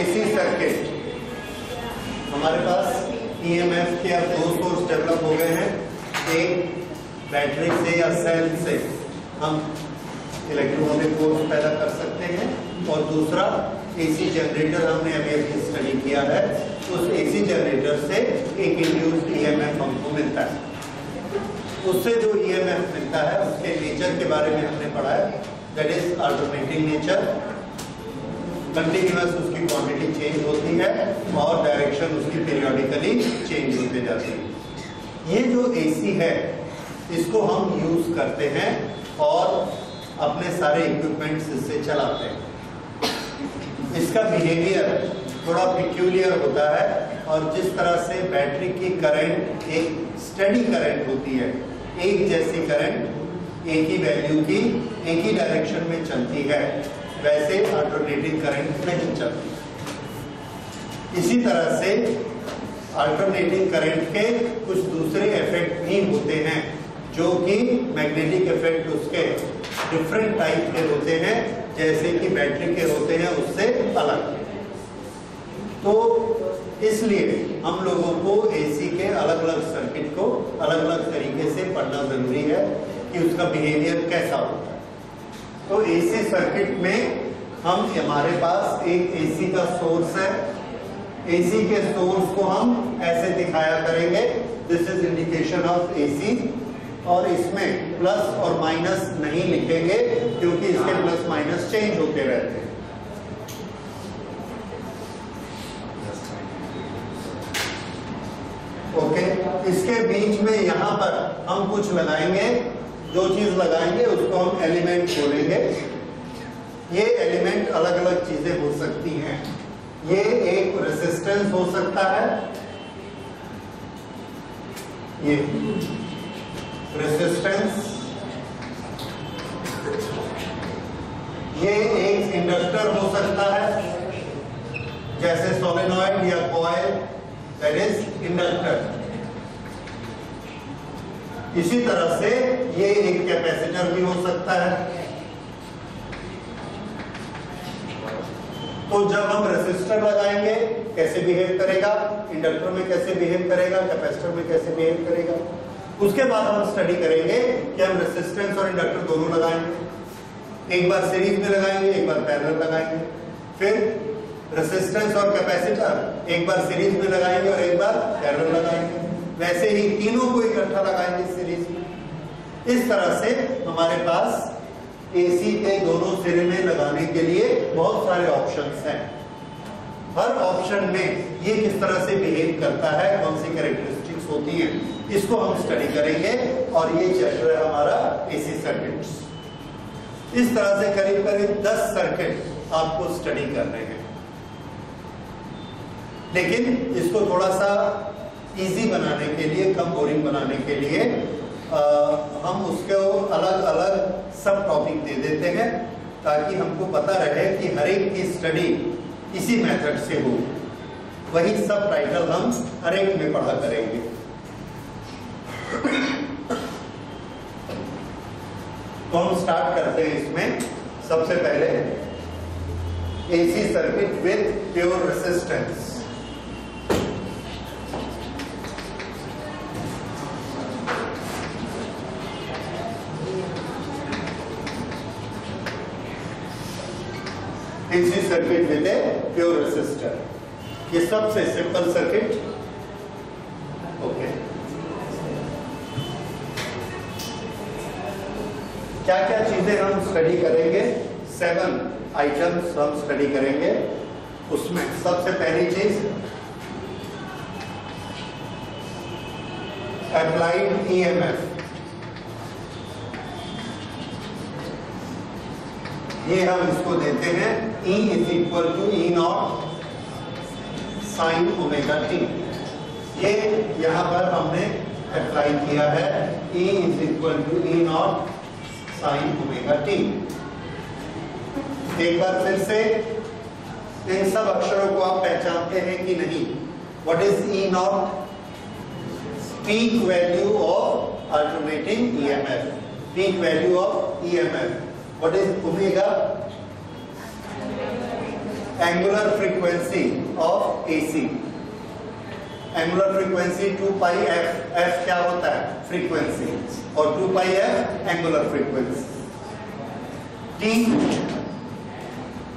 AC circuit, हमारे पास EMF के अब दो सोर्स डेवलप हो गए हैं। एक बैटरी से या सेल से हम इलेक्ट्रोमैग्नेटिक फोर्स पैदा कर सकते हैं, और दूसरा एसी जनरेटर हमने अभी स्टडी किया है, उस एसी जनरेटर से एक इंड्यूस्ड ईएमएफ हमको मिलता है। उससे जो ईएमएफ मिलता है उसके नेचर के बारे में हमने पढ़ा है, that is alternating nature. Continuous उसकी क्वांटिटी चेंज होती है और डायरेक्शन उसकी पीरियोडिकली चेंज होते जाती है। ये जो एसी है इसको हम यूज करते हैं और अपने सारे इक्विपमेंट्स इससे चलाते हैं। इसका बिहेवियर थोड़ा पिक्यूलियर होता है, और जिस तरह से बैटरी की करंट एक स्टेडी करंट होती है, एक जैसी करंट एक ही वैल्यू की एक ही डायरेक्शन में चलती है, वैसे अल्टरनेटिंग करंट नहीं चलती। इसी तरह से अल्टरनेटिंग करंट के कुछ दूसरे इफेक्ट भी होते हैं, जो कि मैग्नेटिक इफेक्ट उसके डिफरेंट टाइप के होते हैं, जैसे कि बैटरी के होते हैं उससे अलग। तो इसलिए हम लोगों को एसी के अलग अलग सर्किट को अलग अलग तरीके से पढ़ना जरूरी है कि उसका बिहेवियर कैसा होता है। तो एसी सर्किट में हमारे पास एक एसी का सोर्स है। एसी के सोर्स को हम ऐसे दिखाया करेंगे, this is indication of AC, और इसमें प्लस और माइनस नहीं लिखेंगे क्योंकि इसके प्लस माइनस चेंज होते रहते हैं। ओके, इसके बीच में यहां पर हम कुछ लगाएंगे, जो चीज लगाएंगे उसको हम एलिमेंट बोलेंगे। ये एलिमेंट अलग अलग चीजें हो सकती हैं। ये एक रेजिस्टेंस हो सकता है, ये रेजिस्टेंस, ये एक इंडक्टर हो सकता है, जैसे सोलेनॉइड या कॉइल, दैट इज इंडक्टर। इसी तरह से ये एक कैपेसिटर भी हो सकता है। तो जब हम रेजिस्टर लगाएंगे कैसे बिहेव करेगा, इंडक्टर में कैसे बिहेव करेगा, कैपेसिटर में कैसे बिहेव करेगा, उसके बाद हम स्टडी करेंगे कि हम रेजिस्टेंस और इंडक्टर दोनों लगाएंगे। एक बार सीरीज में लगाएंगे, एक बार पैरेलल लगाएंगे। फिर रेजिस्टेंस और कैपेसिटर एक बार सीरीज में लगाएंगे और एक बार पैरेलल लगाएंगे। वैसे ही तीनों को इकट्ठा लगाएंगे सीरीज में। इस तरह से हमारे पास एसी के दोनों सिरे में लगाने के लिए बहुत सारे ऑप्शंस हैं। हर ऑप्शन में ये किस तरह से बिहेव करता है, कौन सी कैरेक्टरिस्टिक्स होती हैं, इसको हम स्टडी करेंगे। और ये चैप्टर है हमारा एसी सर्किट्स। इस तरह से करीब करीब 10 सर्किट आपको स्टडी करने हैं। लेकिन इसको थोड़ा सा इजी बनाने के लिए, कम बोरिंग बनाने के लिए हम उसको अलग अलग सब टॉपिक दे देते हैं, ताकि हमको पता रहे कि हर एक की स्टडी इसी मेथड से हो। वही सब टाइटल हम हर एक में पढ़ा करेंगे। तो हम स्टार्ट करते हैं इसमें। सबसे पहले AC circuit with pure resistance. AC circuit with a pure resistor, ये सबसे सिंपल सर्किट। ओके, क्या क्या चीजें हम स्टडी करेंगे? 7 आइटम्स हम स्टडी करेंगे। उसमें सबसे पहली चीज अप्लाइड ईएमएफ। ये हम इसको देते हैं E is equal to E not sine omega T. ये यहां पर हमने अप्लाई किया है, E is equal to E not sine omega t. एक बार फिर से इन सब अक्षरों को आप पहचानते हैं कि नहीं? What is E not? Peak value of alternating EMF, peak value of EMF. What is omega? Angular frequency of AC, angular frequency 2 pi F, F क्या होता है? फ्रीक्वेंसी, और 2 pi F angular frequency.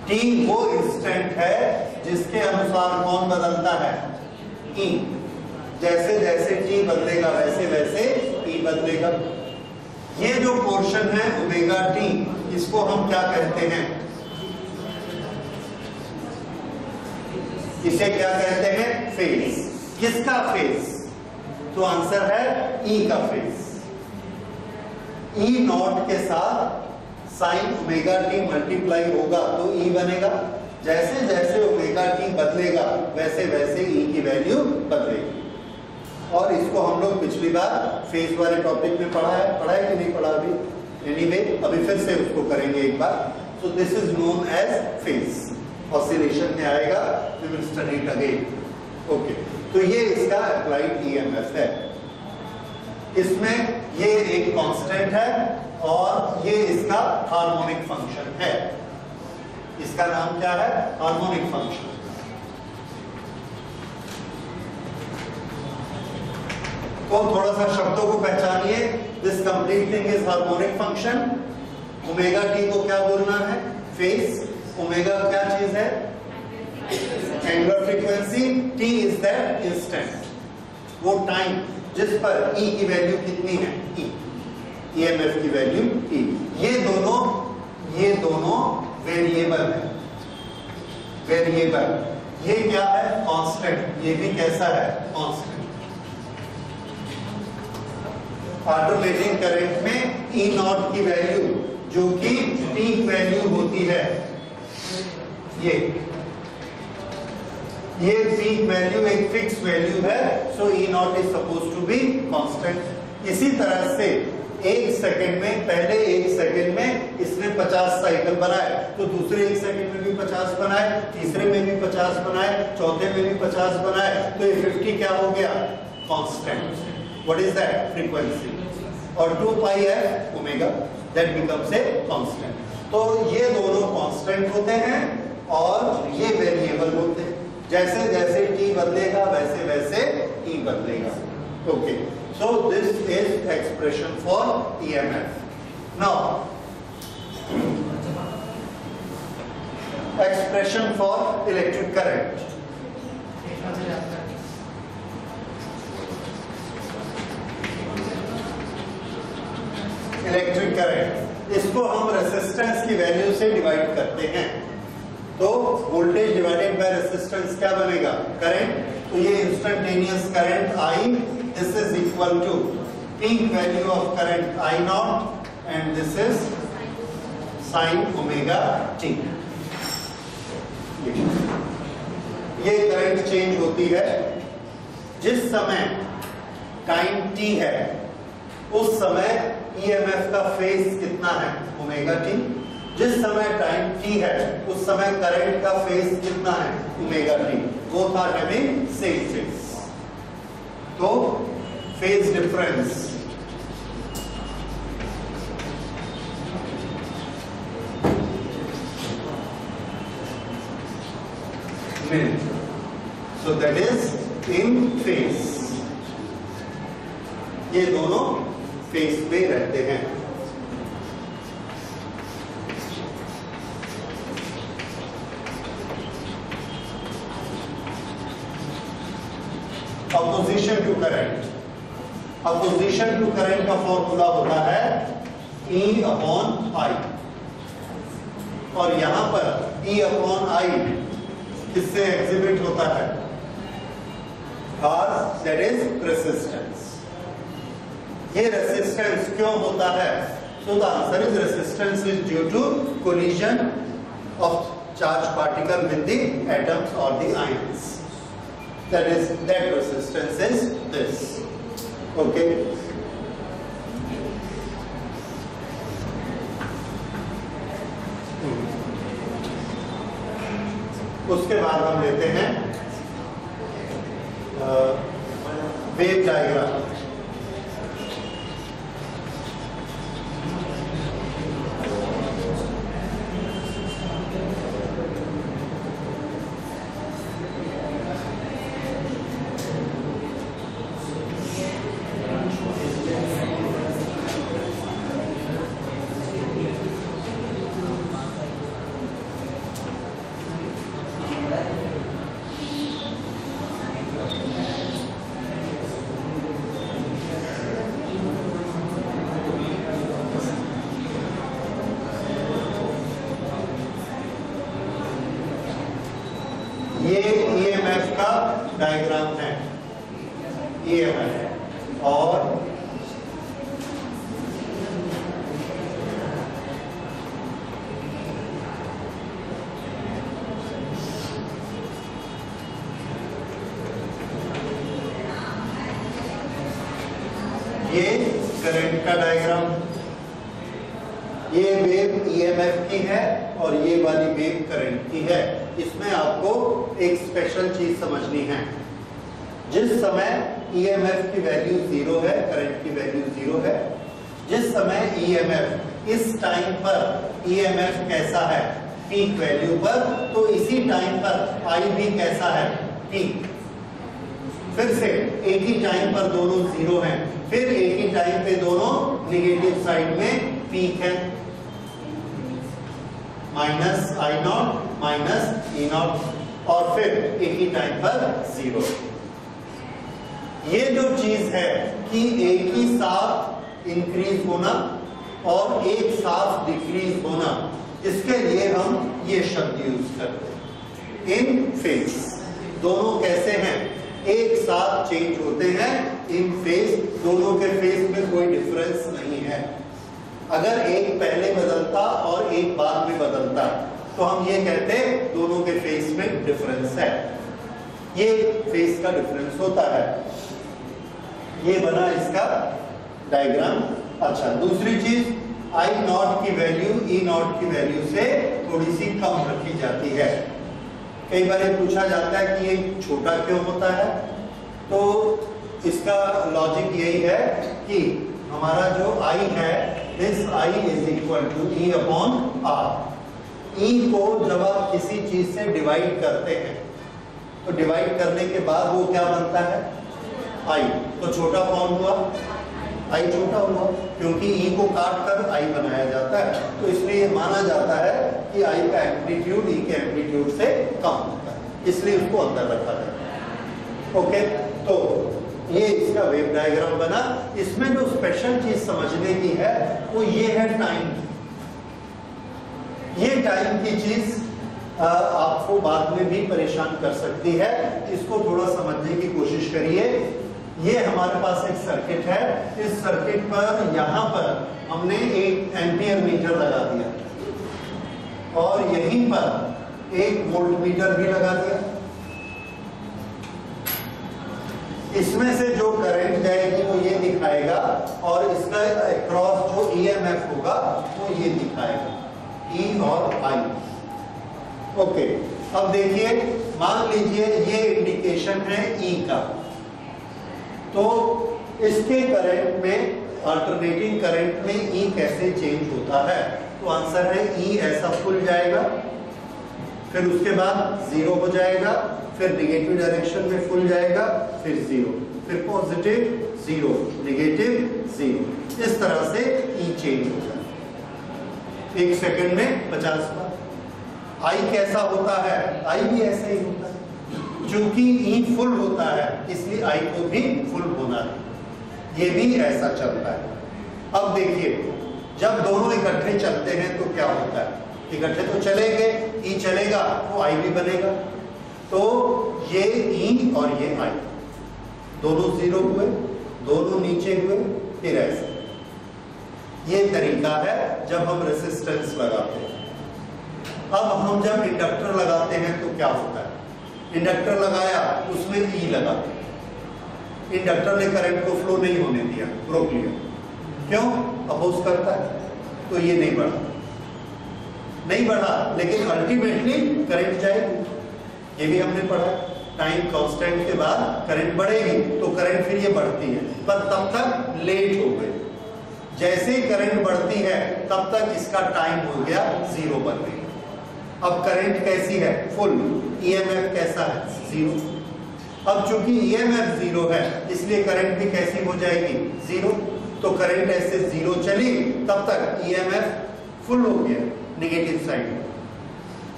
T वो instant है जिसके अनुसार कौन बदलता है? ई। जैसे जैसे टी बदलेगा वैसे वैसे ई बदलेगा। ये जो पोर्शन है ओमेगा टी, इसको हम क्या कहते हैं? इसे क्या कहते हैं? फेज। किसका फेज? तो आंसर है ई का फेज। ई नॉट के साथ साइन ओमेगा टी मल्टीप्लाई होगा तो ई बनेगा। जैसे जैसे ओमेगा टी बदलेगा वैसे वैसे ई की वैल्यू बदलेगी। और इसको हम लोग पिछली बार फेज वाले टॉपिक में पढ़ा है कि नहीं पढ़ा अभी? एनीवे अभी फिर से उसको करेंगे एक बार। So this is known as phase. Oscillation में आएगा, we will study it again. Okay, तो ये इसका अप्लाइड ईएमएफ है। इसमें ये एक कांस्टेंट है और ये इसका हार्मोनिक फंक्शन है। इसका नाम क्या है? Harmonic function. तो थोड़ा सा शब्दों को पहचानिए। This complete thing is harmonic function. Omega T को क्या बोलना है? फेज। ओमेगा क्या चीज है? Angular frequency. T is that instant, वो टाइम जिस पर ई की वैल्यू कितनी है? ई, ईएमएफ की वैल्यू ई। ये दोनों वेरिएबल है। वेरिएबल ये क्या है? कांस्टेंट। ये भी कैसा है? कांस्टेंट। ऑल्टरनेटिंग करंट में ई नॉट की वैल्यू जो कि पीक वैल्यू होती है, ये पीक वैल्यू एक फिक्स वैल्यू है। So E naught is suppose to be constant. इसी तरह से एक सेकंड में, पहले एक सेकंड में इसने 50 साइकिल बनाए, तो दूसरे एक सेकंड में भी 50 बनाए, तीसरे में भी 50 बनाए, चौथे में भी 50 बनाए, तो ये 50 क्या हो गया? Constant. What is that? Frequency. और 2 pi F omega, that becomes a constant. तो ये दोनों कांस्टेंट होते हैं और ये वेरिएबल होते हैं। जैसे जैसे टी बदलेगा वैसे वैसे ई बदलेगा। Okay, so this is expression for EMF. Now, expression for electric current. Electric current, इसको हम रेसिस्टेंस की वैल्यू से डिवाइड करते हैं। तो वोल्टेज डिवाइडेड बाय रेसिस्टेंस क्या बनेगा? करंट। तो ये instantaneous current I, this is equal to peak value of current I naught and this is sin omega t. ये करंट चेंज होती है जिस समय टाइम t है, उस समय EMF का फेज कितना है? Omega t। जिस समय टाइम t है उस समय करंट का फेज कितना है? Omega t। Both are having same phase. तो फेज डिफरेंस में, so that is in phase। ये दोनों फेज में रहते हैं। Opposition to current, opposition to current का फॉर्मूला होता है E अपॉन I, और यहां पर E अपॉन I किससे एग्जिबिट होता है? R, that is resistance. ये रेसिस्टेंस क्यों होता है? So the answer is resistance is due to collision of charged particle with the atoms or the ions. That is, that resistance is this. Okay. उसके बाद हम लेते हैं वेव डायग्राम। डायग्राम है EMF और ये करंट का डायग्राम, ये वेव EMF की है और ये वाली वेव करंट की है। इसमें आपको एक स्पेशल चीज समझनी है। जिस समय EMF की वैल्यू 0 है, करंट की वैल्यू 0 है, जिस समय EMF इस टाइम पर EMF कैसा है पीक वैल्यू पर, तो इसी टाइम पर I भी कैसा है पीक। फिर से एक ही टाइम पर दोनों 0 हैं, फिर एक ही टाइम पे दोनों निगेटिव साइड में पीक है, माइनस I0 माइनस E0, और फिर एक ही टाइम पर 0। ये जो चीज है कि एक ही साथ इंक्रीज होना और एक साथ डिक्रीज होना, इसके लिए हम ये शब्द यूज करते हैं इन फेज। दोनों कैसे हैं, एक साथ चेंज होते हैं इन फेज, दोनों के फेज में कोई डिफरेंस नहीं है। अगर एक पहले बदलता और एक बाद में बदलता तो हम ये कहते दोनों के फेज में डिफरेंस है, ये फेज का डिफरेंस होता है। ये बना इसका डायग्राम। अच्छा, दूसरी चीज I0 की वैल्यू E0 की वैल्यू से थोड़ी सी कम रखी जाती है। कई बार ये पूछा जाता है कि ये छोटा क्यों होता है, तो इसका लॉजिक यही है कि हमारा जो I है, this I is equal to E upon R। E को जब आप किसी चीज से डिवाइड करते हैं तो डिवाइड करने के बाद वो क्या बनता है I, तो छोटा फॉर्म हुआ I छोटा हुआ, क्योंकि E को काट कर I बनाया जाता है, तो इसलिए ये माना जाता है कि I का एम्पलीट्यूड E के एम्पलीट्यूड से कम होता है, इसलिए उसको अंदर रखा जाता है। ओके, तो ये इसका वेव डायग्राम बना। इसमें जो स्पेशल चीज समझने की है वो ये है टाइम। ये टाइम की चीज आपको बाद में भी परेशान कर सकती है, इसको थोड़ा समझने की कोशिश करिए। ये हमारे पास एक सर्किट है, इस सर्किट पर यहाँ पर हमने एक एम्पियर मीटर लगा दिया और यहीं पर एक वोल्ट मीटर भी लगा दिया। इसमें से जो करंट जाएगी वो ये दिखाएगा और इसका क्रॉस जो EMF होगा वो ये दिखाएगा, E और I। ओके, अब देखिए, मान लीजिए ये इंडिकेशन है E का, तो इसके करंट में, अल्टरनेटिंग करंट में E कैसे चेंज होता है, तो आंसर है E ऐसा फुल जाएगा, फिर उसके बाद 0 हो जाएगा, फिर निगेटिव डायरेक्शन में फुल जाएगा, फिर 0, फिर पॉजिटिव 0, निगेटिव 0, इस तरह से E चेंज होता है। एक सेकंड में 50 बार। I कैसा होता है, I भी ऐसा ही होता है, चूंकि E फुल होता है इसलिए I को भी फुल होना है, ये भी ऐसा चलता है। अब देखिए, जब दोनों इकट्ठे चलते हैं तो क्या होता है, इकट्ठे तो चलेंगे, E चलेगा तो I भी बनेगा, तो ये E और ये I दोनों 0 हुए, दोनों नीचे हुए, फिर ऐसे। ये तरीका है जब हम रेसिस्टेंस लगाते हैं। अब हम जब इंडक्टर लगाते हैं तो क्या होता है, इंडक्टर लगाया, उसमें E लगा, इंडक्टर ने करंट को फ्लो नहीं होने दिया, रोक लिया, क्यों, अपोज करता है, तो ये नहीं बढ़ा, लेकिन अल्टीमेटली करंट जाएगी। ये भी हमने पढ़ा, टाइम कांस्टेंट के बाद करंट बढ़ेगी तो करंट फिर ये बढ़ती है, पर तब तक लेट हो गई। जैसे ही करंट बढ़ती है तब तक इसका टाइम हो गया 0 बन गई। अब करंट कैसी है, फुल, EMF कैसा है, 0। अब चूंकि EMF 0 है इसलिए करंट भी कैसी हो जाएगी, 0। तो करंट ऐसे 0 चली, तब तक EMF फुल हो गया नेगेटिव साइड।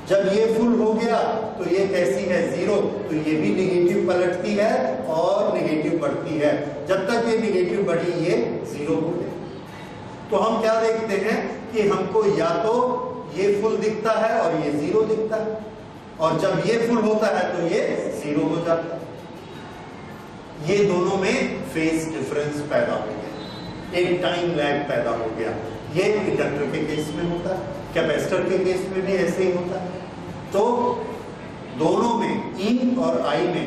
जब ये फुल हो गया तो ये कैसी है, 0, तो ये भी नेगेटिव पलटती है और नेगेटिव बढ़ती है। जब तक ये नेगेटिव बढ़ी ये 0 हो गया। तो हम क्या देखते हैं कि हमको या तो ये फुल दिखता है और ये 0 दिखता है, और जब ये फुल होता है तो ये 0 हो जाता है। ये दोनों में फेज डिफरेंस पैदा हो गया, एक टाइम लैग पैदा हो गया। ये इंडक्टर के केस में होता है, कैपेसिटर के केस में भी ऐसे ही होता है। तो दोनों में ई और आई में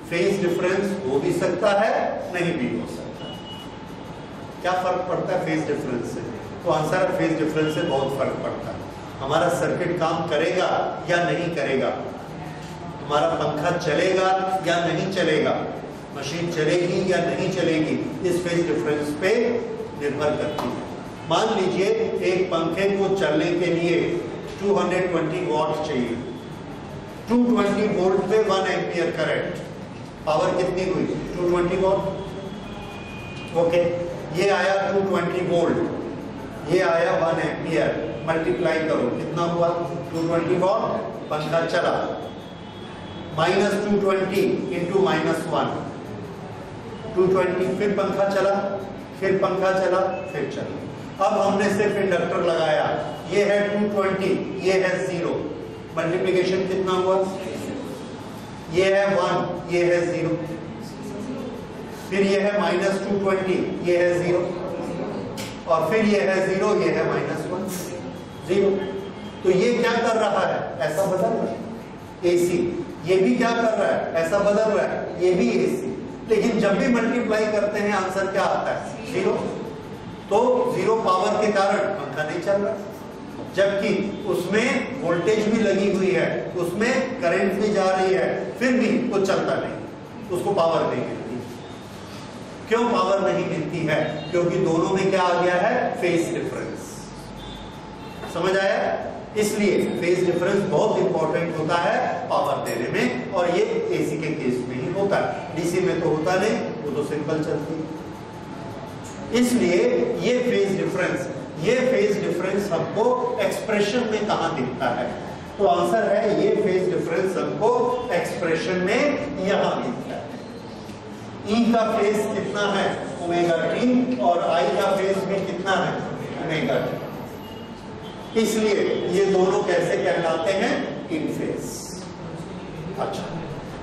फेज डिफरेंस हो भी सकता है, नहीं भी हो सकता। क्या फर्क पड़ता है फेज डिफरेंस से? तो आंसर है फेज डिफरेंस से बहुत फर्क पड़ता है। हमारा सर्किट काम करेगा या नहीं करेगा, हमारा पंखा चलेगा या नहीं चलेगा, मशीन चलेगी या नहीं चलेगी, इस फेज डिफरेंस पे निर्भर करती है। मान लीजिए एक पंखे को चलने के लिए 220 वॉट चाहिए, 220 वोल्ट पे 1 एम्पियर करंट, पावर कितनी हुई? 220 वॉट। ओके, ये आया 220 वोल्ट, ये आया 1 एम्पियर, मल्टीप्लाई करो कितना हुआ? 220 वॉट, पंखा चला। माइनस 220 इंटू -1, 220, फिर पंखा चला, फिर पंखा चला, फिर चला। अब हमने सिर्फ इंडक्टर लगाया, ये है 220, ये है 0, मल्टीप्लिकेशन कितना हुआ? ये है 1, ये है 0, फिर ये है -220, ये है 0, और फिर ये है 0, ये है -1, 0। तो ये क्या कर रहा है? ऐसा बदल रहा है एसी। ये भी क्या कर रहा है? ऐसा बदल रहा है, ये भी एसी। लेकिन जब भी मल्टीप्लाई करते हैं आंसर क्या आता है? 0। तो 0 पावर के कारण पंखा नहीं चल रहा, जबकि उसमें वोल्टेज भी लगी हुई है, उसमें करंट भी जा रही है, फिर भी वो चलता नहीं, उसको पावर नहीं मिलती। क्यों पावर नहीं मिलती है? क्योंकि दोनों में क्या आ गया है? Phase difference. समझ आया? इसलिए फेज डिफरेंस बहुत इंपॉर्टेंट होता है पावर देने में, और ये एसी के केस में ही होता है, डीसी में तो होता नहीं, वो तो सिंपल चलती है। इसलिए ये फेज डिफरेंस हमको एक्सप्रेशन में कहां दिखता है? तो आंसर है ये फेज डिफरेंस हमको एक्सप्रेशन में यहां दिखता है। ई का फेज कितना है? ओमेगा टी, और आई का फेज भी कितना है? Omega T. इसलिए ये दोनों कैसे कहलाते हैं? इन फेज। अच्छा,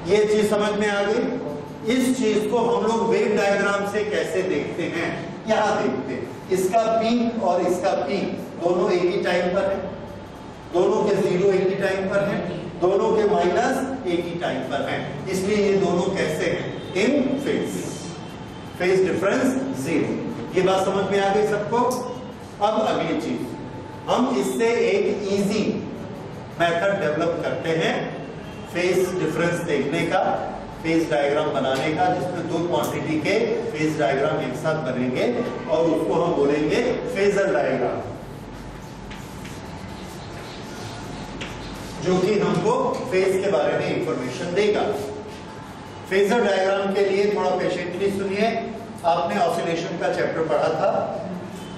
ये चीज समझ में आ गई। इस चीज को हम लोग वेव डायग्राम से कैसे देखते हैं? यहां देखते हैं, इसका पीक और इसका पीक दोनों एक ही टाइम पर है, दोनों के 0 एक ही टाइम पर है, दोनों के माइनस एक ही टाइम पर है। इसलिए ये दोनों कैसे हैं? इन फेज। Phase difference 0। ये बात समझ में आ गई सबको? अब अगली चीज, हम इससे एक इजी मेथड डेवलप करते हैं फेज डिफरेंस देखने का, फेज डायग्राम बनाने का, जिसमें दो क्वांटिटी के फेज डायग्राम एक साथ बनेंगे और उसको हम बोलेंगे फेजर डायग्राम, जो कि हमको फेज के बारे में इंफॉर्मेशन देगा। फेजर डायग्राम के लिए थोड़ा पेशेंटली सुनिए। आपने ऑसिलेशन का चैप्टर पढ़ा था।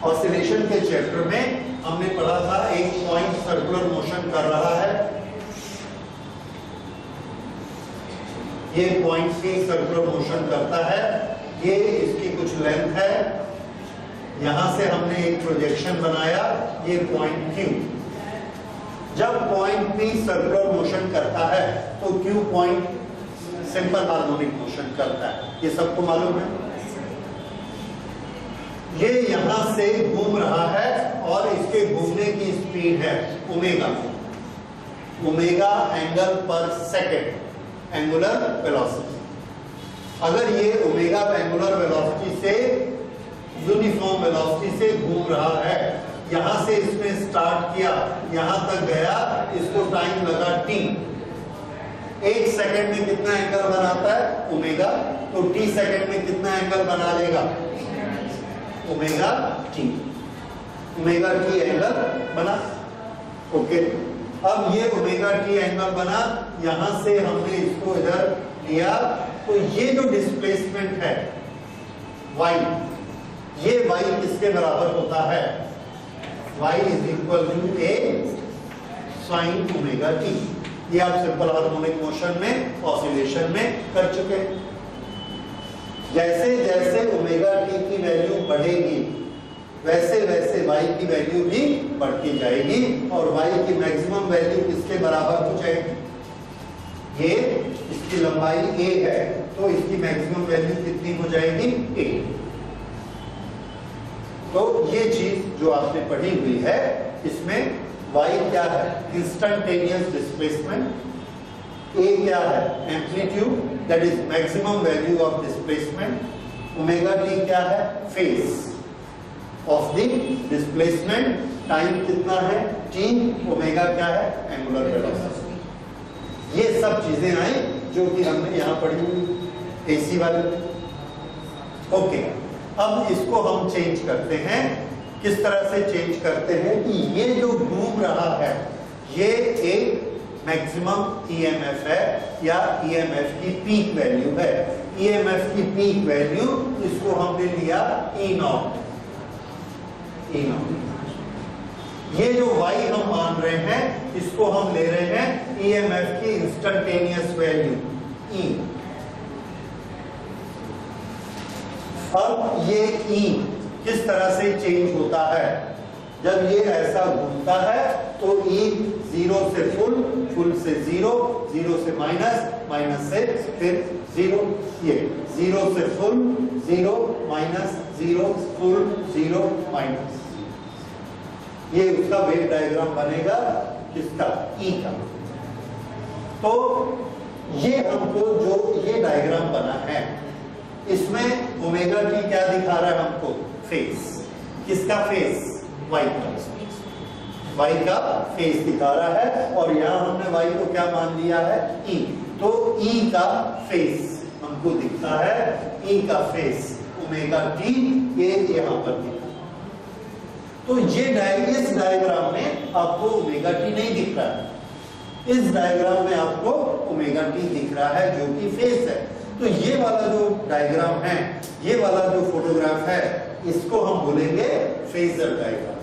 ऑसिलेशन के चैप्टर में हमने पढ़ा था एक पॉइंट सर्कुलर मोशन कर रहा है, ये पॉइंट की सर्कुलर मोशन करता है, ये इसकी कुछ लेंथ है, यहां से हमने एक प्रोजेक्शन बनाया, ये पॉइंट Q। जब पॉइंट P सर्कुलर मोशन करता है तो Q point simple harmonic motion करता है, ये सबको मालूम है। ये यहां से घूम रहा है और इसके घूमने की स्पीड है ओमेगा, ओमेगा एंगल पर सेकेंड, एंगुलर वेलोसिटी। अगर ये ओमेगा एंगुलर वेलोसिटी से यूनिफॉर्म वेलोसिटी से घूम रहा है, यहां से इसने स्टार्ट किया, यहां तक गया, इसको टाइम लगा t, 1 सेकंड में कितना एंगल बनाता है? ओमेगा। तो t सेकंड में कितना एंगल बना लेगा? Omega t। Omega t angle बना। ओके, अब ये ओमेगा t एंगल बना, यहां से हमने इसको इधर लिया, तो ये जो डिस्प्लेसमेंट है y, ये y किसके बराबर होता है? y is equal to a sine omega t। ये आप सिंपल हार्मोनिक मोशन में, ऑसिलेशन में कर चुके हैं। जैसे जैसे ओमेगा टी की वैल्यू बढ़ेगी, वैसे वैसे y की वैल्यू भी बढ़ती जाएगी, और y की मैक्सिमम वैल्यू किसके बराबर हो जाएगी? ये इसकी लंबाई a है, तो इसकी मैक्सिमम वैल्यू कितनी हो जाएगी? 8। तो ये चीज जो आपने पढ़ी हुई है, इसमें y क्या है? Instantaneous displacement. a क्या है? Amplitude, that is maximum value of displacement. Omega t क्या है? Phase of the displacement. Time कितना है? t। ओमेगा क्या है? Angular velocity. ये सब चीजें आई जो कि हमने यहां पढ़ी हुई AC वाली। ओके, अब इसको हम चेंज करते हैं। किस तरह से चेंज करते हैं कि ये जो घूम रहा है ये एक मैक्सिमम EMF है या EMF की पीक वैल्यू है। EMF की पीक वैल्यू, इसको हमने लिया E0। ये जो y हम मान रहे हैं, इसको हम ले रहे हैं EMF की इंस्टेंटेनियस वैल्यू E। अब ये E किस तरह से चेंज होता है? जब ये ऐसा घूमता है तो E 0 से फुल, फुल से 0, 0 से माइनस, माइनस से फिर 0। ये 0 से फुल, 0 माइनस, 0 फुल, 0 माइनस। ये उसका वेव डायग्राम बनेगा, किसका? E का। तो ये हमको जो ये डायग्राम बना है, इसमें ओमेगा t क्या दिखा रहा है हमको? फेज। किसका फेज? y का। y का फेज दिखा रहा है, और यहां हमने y को क्या मान लिया है? E। तो E का फेज हमको दिखता है, E का फेज ओमेगा t, ये यहां पर दिखा। तो ये इस डायग्राम में आपको ओमेगा t नहीं दिख रहा है, इस डायग्राम में आपको ओमेगा t दिख रहा है जो कि फेज है। तो ये वाला जो डायग्राम है, ये वाला जो फोटोग्राफ है, इसको हम बोलेंगे फेजर डायग्राम।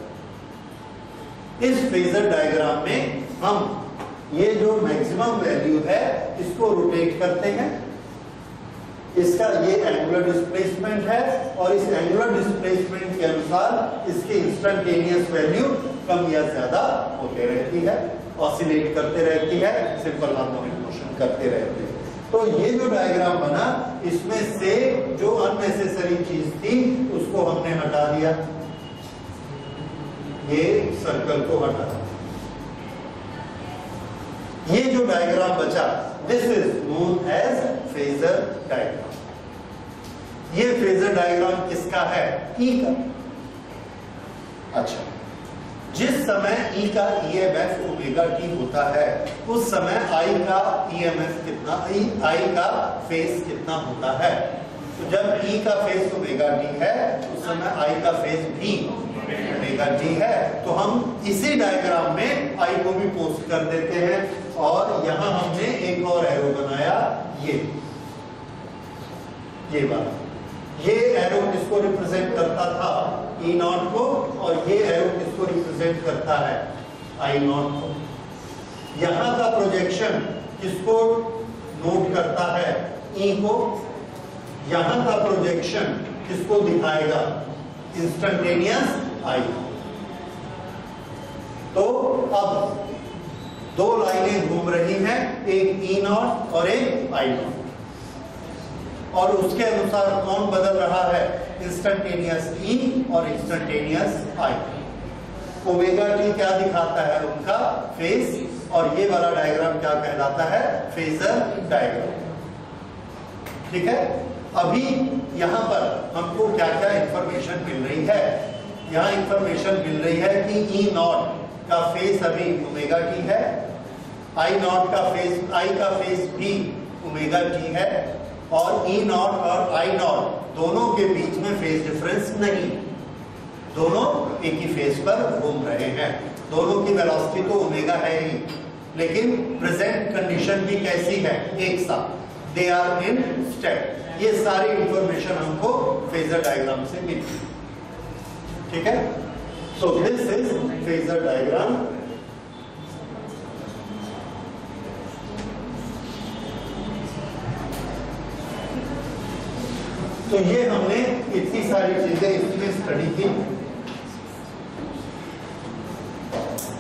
इस फेजर डायग्राम में हम ये जो मैक्सिमम वैल्यू है, इसको रोटेट करते हैं। इसका ये एंगुलर डिस्प्लेसमेंट है, और इस एंगुलर डिस्प्लेसमेंट के अनुसार इसकी इंस्टेंटेनियस वैल्यू कम या ज्यादा होते रहती है, ऑसिलेट करते रहती है, सिंपल हार्मोनिक मोशन करते रहती है। तो ये जो डायग्राम बना, इसमें से जो अननेसेसरी चीज थी उसको हमने हटा दिया, ये सर्कल को हटा दिया। ये जो डायग्राम बचा, this is known as phasor diagram. ये फेजर डायग्राम किसका है? E का। अच्छा, जिस समय E का EMF ओमेगा t होता है, उस समय I का EMF कितना, I का फेज कितना होता है? तो जब E का फेज ओमेगा t है, उस समय I का फेज भी ओमेगा t है। तो हम इसी डायग्राम में I को भी पोस्ट कर देते हैं, और यहां हमने एक और एरो बनाया, ये वाला। ये एरो किसको रिप्रेजेंट करता था? E0 को, और ये एरो किसको रिप्रेजेंट करता है? I0 को। यहां का प्रोजेक्शन किसको नोट करता है? E को। यहां का प्रोजेक्शन किसको दिखाएगा? Instantaneous I। तो अब दो लाइनें घूम रही हैं, एक E0 और एक I0, और उसके अनुसार कौन बदल रहा है? इंस्टेंटेनियस E और इंस्टेंटेनियस I। ओमेगा t क्या दिखाता है? उनका फेज। और ये वाला डायग्राम क्या कहलाता है? Phasor diagram. ठीक है। अभी यहाँ पर हमको क्या क्या इंफॉर्मेशन मिल रही है? यहाँ इंफॉर्मेशन मिल रही है कि E0 का फेज अभी ओमेगा t है, I0 का फेज भी ओमेगा t है, और E0 और I0 दोनों के बीच में फेज डिफरेंस नहीं, दोनों एक ही फेज पर घूम रहे हैं। दोनों की वेलोसिटी तो ओमेगा है ही, लेकिन प्रेजेंट कंडीशन भी कैसी है? एक साथ, दे आर इन स्टेप। ये सारी इंफॉर्मेशन हमको फेजर डायग्राम से मिलती है। ठीक है। सो दिस इज फेजर डायग्राम। तो ये हमने इतनी सारी चीजें इसमें स्टडी की।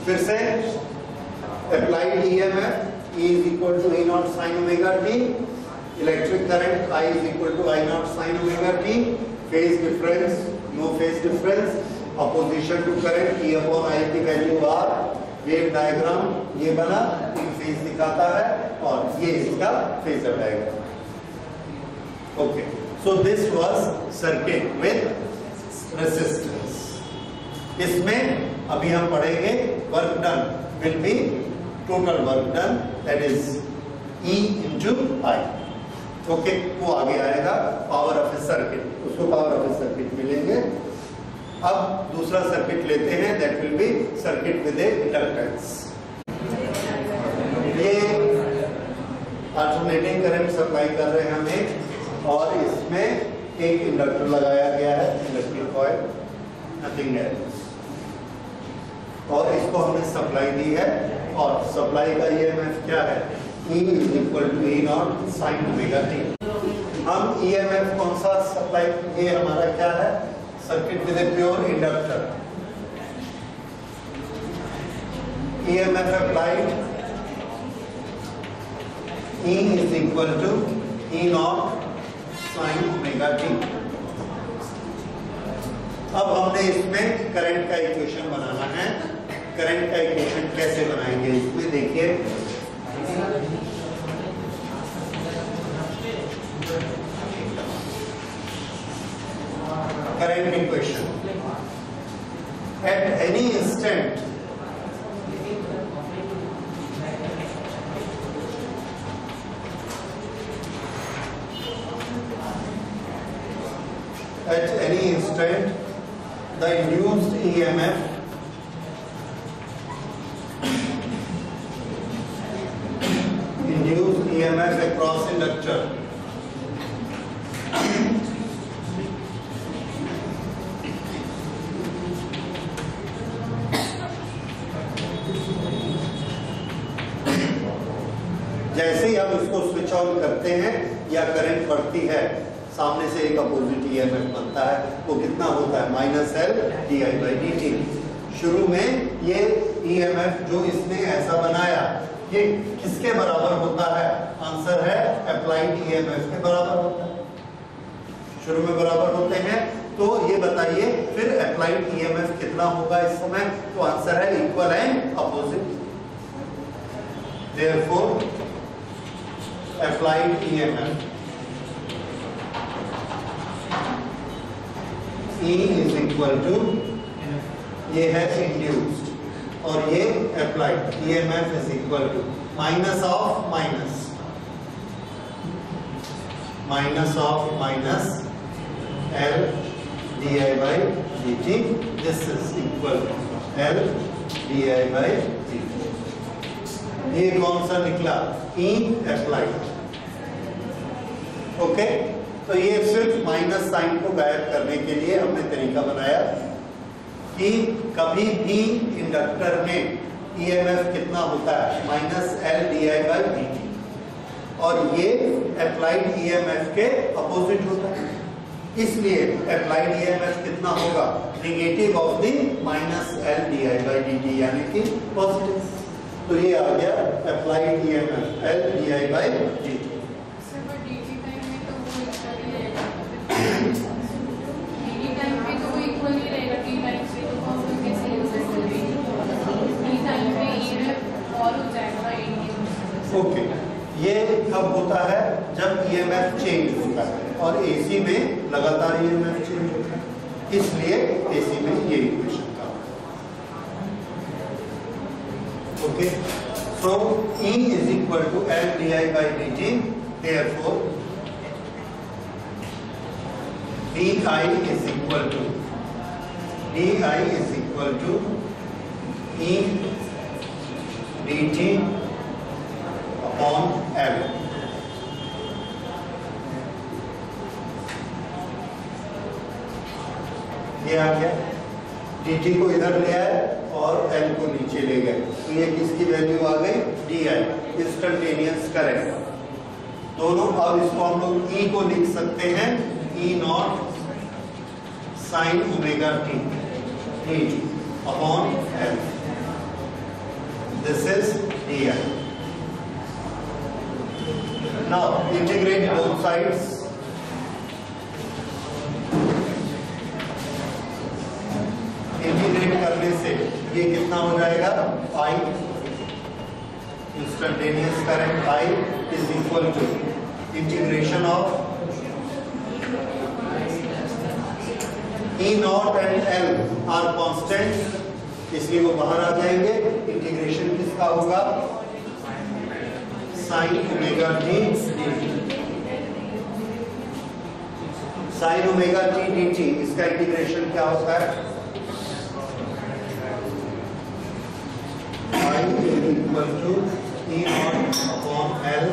फिर से applied EMF E is equal to E0 sin omega t, electric current I is equal to I naught sin omega t, phase difference, no phase difference, opposition to current E upon I की value R, wave diagram ये बना, in phase दिखाता है और ये इसका phasor diagram. Okay, so this was circuit with resistance. इसमें अभी हम पढ़ेंगे work done will be total work done, that is E into I। Okay, वो आगे आएगा पावर ऑफ ए सर्किट, उसको पावर ऑफ ए सर्किट मिलेंगे। अब दूसरा सर्किट लेते हैं, that will be circuit with A inductance. ये अल्टरनेटिंग करंट सप्लाई कर रहे हैं हमें और इसमें एक इंडक्टर लगाया गया है, इंडक्टिव कॉइल, नथिंग एल्स, और इसको हमने सप्लाई दी है और सप्लाई का ईएमएफ क्या है, E is equal to E naught sin omega t। हम ईएमएफ कौन सा सप्लाई, ये हमारा क्या है, circuit with a pure inductor, EMF applied E is equal to E naught sin omega t। अब हमने इसमें करंट का इक्वेशन बनाना है। करंट का इक्वेशन कैसे बनाएंगे, इसमें देखिए, current equation at any instant the induced EMF across inductor जैसे ही हम इसको स्विच ऑन करते हैं या करंट बढ़ती है, सामने से एक अपोजिट ईएमएफ बनता है, वो कितना होता है, -L di/dt। शुरू में ये ईएमएफ जो इसने ऐसा बनाया, ये किसके बराबर होता है, आंसर है अप्लाइड ईएमएफ के बराबर होता है। शुरू में बराबर होते हैं, तो ये बताइए फिर अप्लाइड ईएमएफ कितना होगा इस समय, तो आंसर है equal and opposite. Therefore applied EMF E is equal to, ये है induced और ये applied, EMF is equal to minus of minus L di by dt, this is equal to L di by dt। ये कौन सा निकला, E applied। Okay, तो ये सिर्फ माइनस साइन को गायब करने के लिए हमने तरीका बनाया कि कभी भी इंडक्टर में ईएमएफ कितना होता है, -L di/dt, और ये अप्लाइड ईएमएफ के अपोजिट होता है, इसलिए अप्लाइड ईएमएफ कितना होगा, negative of the -L di/dt, यानी कि पॉजिटिव। तो ये आ गया applied EMF L di/dt। Okay, ये कब होता है, जब ईएमएफ चेंज होता है, और एसी में लगातार ईएमएफ चेंज होता है, इसलिए एसी में ये इक्वेशन का। Okay, so E is equal to L di/dt, therefore di is equal to E dt upon L। ये आ गया, dt को इधर ले आए और L को नीचे ले गए, तो ये किसकी वैल्यू आ गई, di, इंस्टेंटेनियस करंट। दोनों, अब इसको हम लोग E को लिख सकते हैं E naught sin omega t dt upon L, this is di। Now integrate both sides. Integrate करने से ये कितना हो जाएगा, I instantaneous current I is equal to integration of E naught and L are constant, इसलिए वो बाहर आ जाएंगे। इंटीग्रेशन किसका होगा, sine omega t, sine omega t d t, इसका इंटीग्रेशन क्या होता है, I is equal to E not upon L।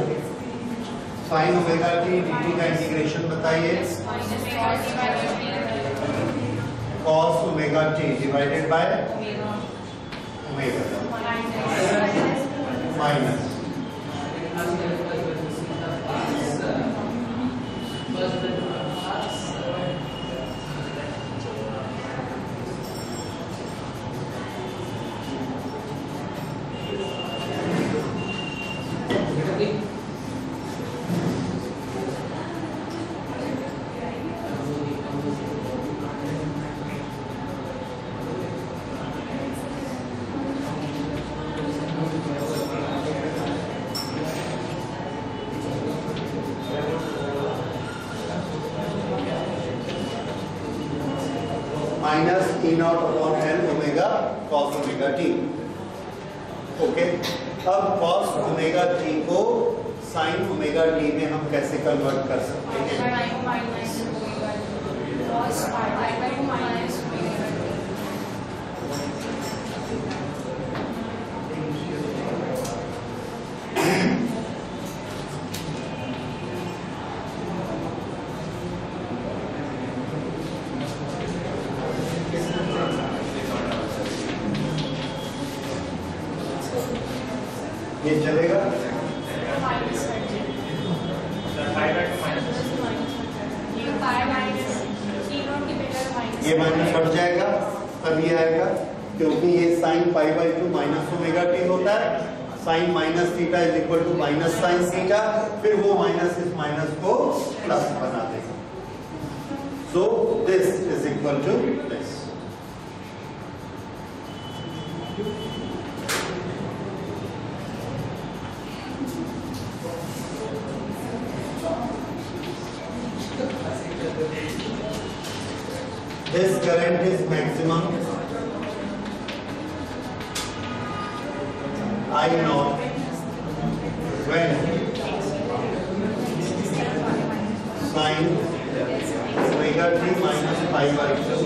Sine omega t d t का इंटीग्रेशन बताइए, cos omega T divided by omega minus minus E not upon L omega cos omega T. Okay, अब cos omega T को sin omega T में हम कैसे convert कर सकते हैं, ये चलेगा, ये माइनस हट जाएगा, तब ये आएगा, क्योंकि ये sine pi by 2 minus omega t होता है। Sine minus theta is equal to minus sine theta, फिर वो माइनस इस माइनस को प्लस बना देगा। So this is equal to this. This current is maximum I naught when sin omega t minus pi by 2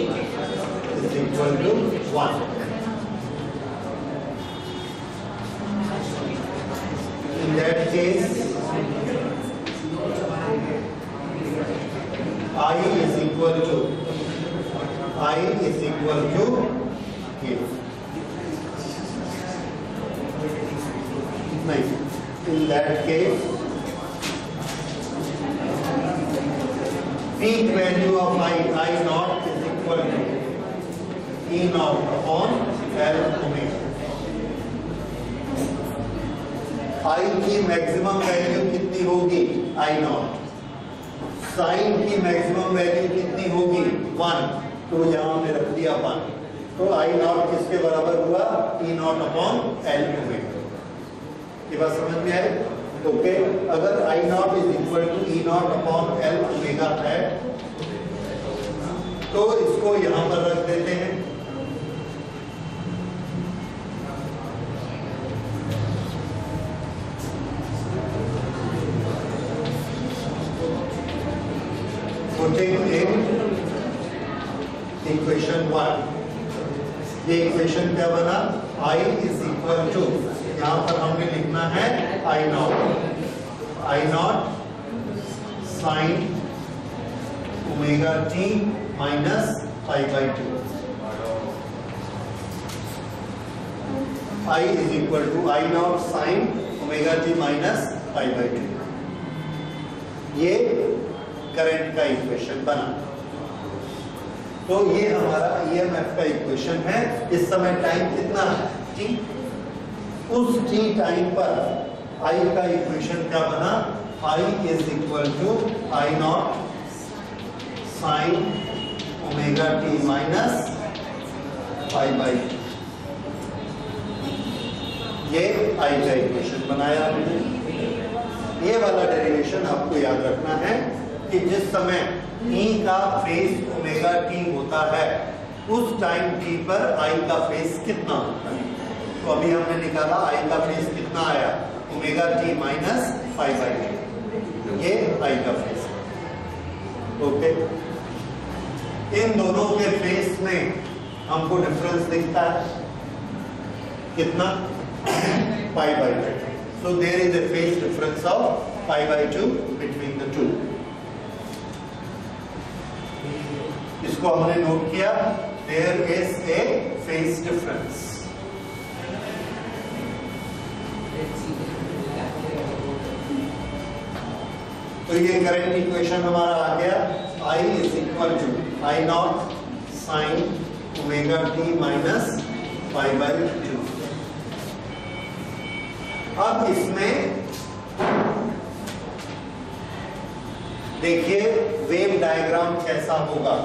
is equal to 1. In that case, I is equal to here. Nice. In that case, peak value of I naught is equal to E naught upon L omega. I की maximum value कितनी होगी, I naught। Sign की maximum value कितनी होगी, 1, तो यहां पे रख दिया 1, तो I नॉट किसके बराबर हुआ, E not upon L omega. ये बात समझ में आए? ओके, अगर I not is equal to E not upon L omega है तो इसको यहां पर रख देते हैं। इक्वेशन 1, ये इक्वेशन क्या बना, I इज इक्वल टू, यहां पर हमने लिखना है I not sine omega T minus pi by 2। I is equal to I not sine omega T minus pi by 2। ये करंट का इक्वेशन बना। तो ये हमारा EMF का इक्वेशन है। इस समय टाइम कितना है, t। उस t टाइम पर I का इक्वेशन क्या बना, I is equal to I naught sin omega t minus pi by 2। ये I का इक्वेशन बनाया हमने। ये वाला डेरिवेशन आपको याद रखना है कि जिस समय E का फेज ओमेगा t होता है उस टाइम t पर I का फेज कितना होता है। तो अभी हमने निकाला I का फेज कितना आया, omega t minus pi by 2, ये I का फेज है। ओके, इन दोनों के फेज में हमको डिफरेंस दिखता है कितना, पाई by 2। So there is a phase difference of pi by 2 between the two. इसको हमने नोट किया, there is a phase difference. तो ये करंट इक्वेशन हमारा आ गया, I is equal to I naught sin omega t minus pi by 2। अब इसमें देखिए वेव डायग्राम कैसा होगा।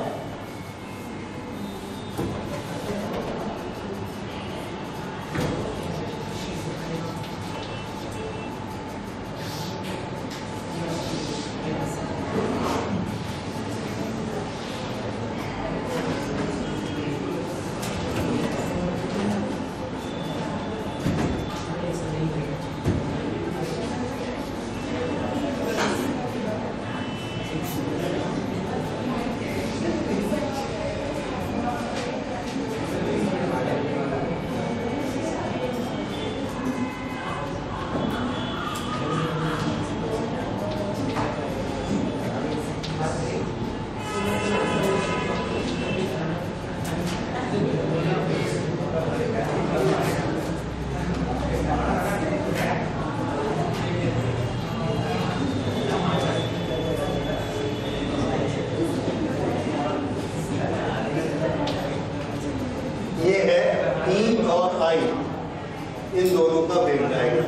इन दोनों का वेव डायग्राम।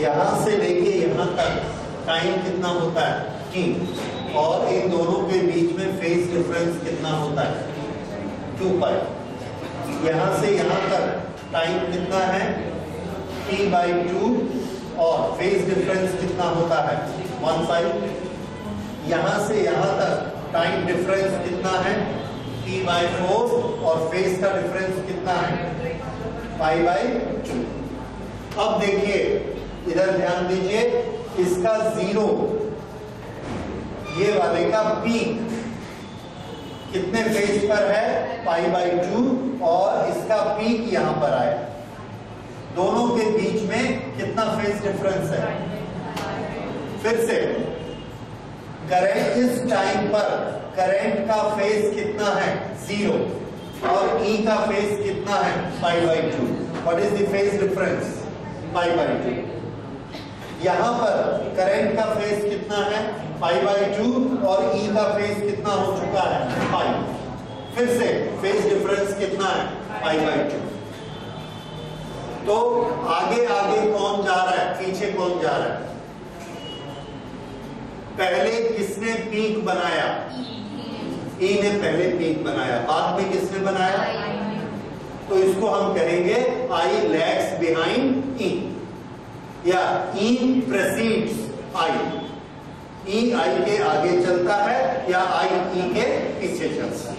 यहां से लेके यहां तक टाइम कितना होता है t, और इन दोनों के बीच में फेज डिफरेंस कितना होता है 2 पाई। यहां से यहां तक टाइम कितना है t by 2 और फेज डिफरेंस कितना होता है 1 पाई। यहां से यहां तक टाइम डिफरेंस कितना है t by 4 और फेज का डिफरेंस कितना है पाई बाई 2। अब देखिए इधर ध्यान दीजिए, इसका 0, ये वाले का पीक कितने फेज पर है पाई बाई 2 और इसका पीक यहां पर आया। दोनों के बीच में कितना फेज डिफरेंस है। फिर से करंट इस टाइम पर करंट का फेज कितना है 0 और E का फेज कितना है पाई by 2। What is the phase difference pi by 2। यहां पर करंट का फेज कितना है पाई बाई 2 और E का फेज कितना हो चुका है पाई। फिर से फेज डिफरेंस कितना है पाई बाई 2। तो आगे आगे कौन जा रहा है, पीछे कौन जा रहा है। पहले किसने पीक बनाया, E ने पहले पीक बनाया, बाद में किसने बनाया, तो इसको हम कहेंगे I lags behind E या E precedes I। E I के आगे चलता है या I E के पीछे चलता है।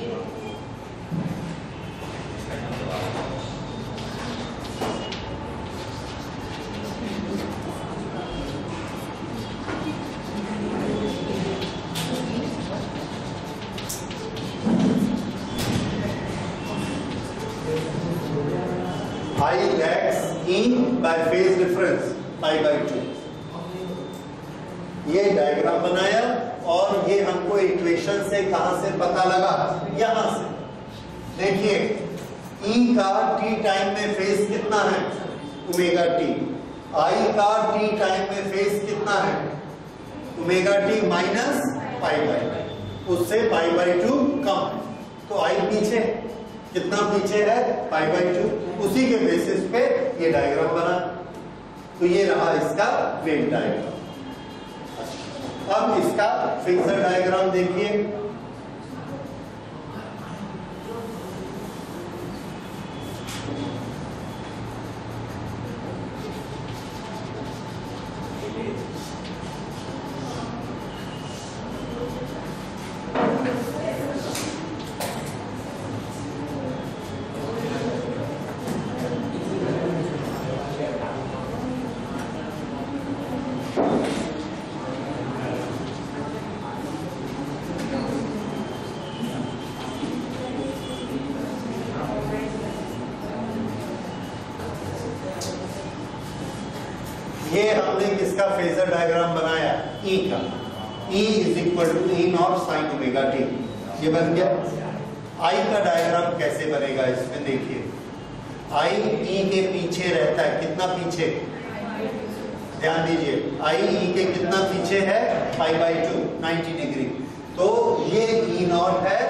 I lags E by phase difference pi by 2। ये डायग्राम बनाया और ये हमको इक्वेशन से कहां से पता लगा, यहां से। देखिए E का t टाइम में फेज कितना है ओमेगा t, I का t टाइम में फेज कितना है omega t minus pi by, उससे पाई बाई 2 कम, तो I पीछे। कितना पीछे है π/2, उसी के बेसिस पे ये डायग्राम बना। तो ये रहा इसका वेव डायग्राम। अब इसका फेजर डायग्राम देखिए। ये हमने किसका फेजर डायग्राम बनाया, E का। E is equal to E not sine omega T, ये बन गया। I का डायग्राम कैसे बनेगा इसमें देखिए। I E के पीछे रहता है, कितना पीछे, ध्यान दीजिए, I E के कितना पीछे है π/2, 90 डिग्री। तो ये E नॉट है,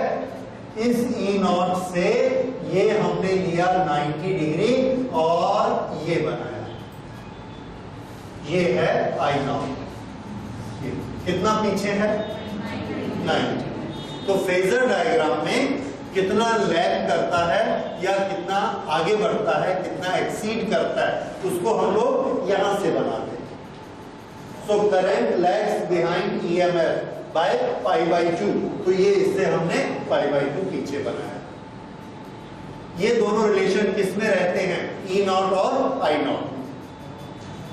इस E नॉट से ये हमने लिया 90 डिग्री और ये बनाया, ये है I नॉट। कितना पीछे है 90। तो फेजर डायग्राम में कितना लैग करता है या कितना आगे बढ़ता है, कितना एक्सीड करता है, उसको हम लोग यहां से बनाते हैं। So current lags behind EMF by π/2, तो ये इससे हमने π/2 पीछे बनाया। ये दोनों रिलेशन किस में रहते हैं, E नॉट और I नॉट।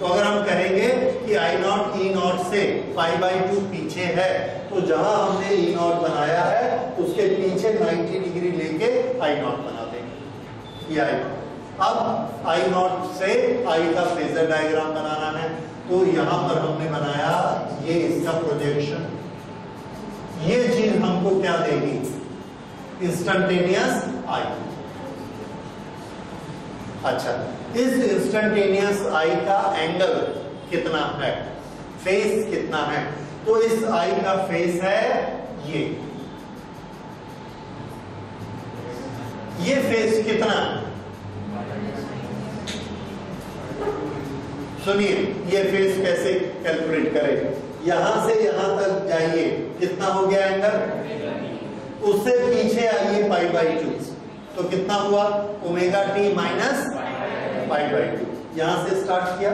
तो अगर हम कहेंगे कि I नॉट E नॉट से π/2 पीछे है, तो जहां हमने E नॉट बनाया है उसके पीछे 90 डिग्री लेके I नॉट बना देंगे, ये I। अब I नॉट से I का फेजर डायग्राम बनाना है, तो यहां पर हमने बनाया ये इसका प्रोजेक्शन। ये चीज हमको क्या देगी, इंस्टंटेनियस I। अच्छा, इस इंस्टंटेनियस I का एंगल कितना है, फेस कितना है, तो इस I का फेस है ये फेस कितना, सुनिए, ये फेस कैसे कैलकुलेट करें, यहां से यहां तक जाइए, कितना हो गया एंगल, उससे पीछे आइए π/2, तो कितना हुआ ओमेगा टी माइनस π/2। यहां से स्टार्ट किया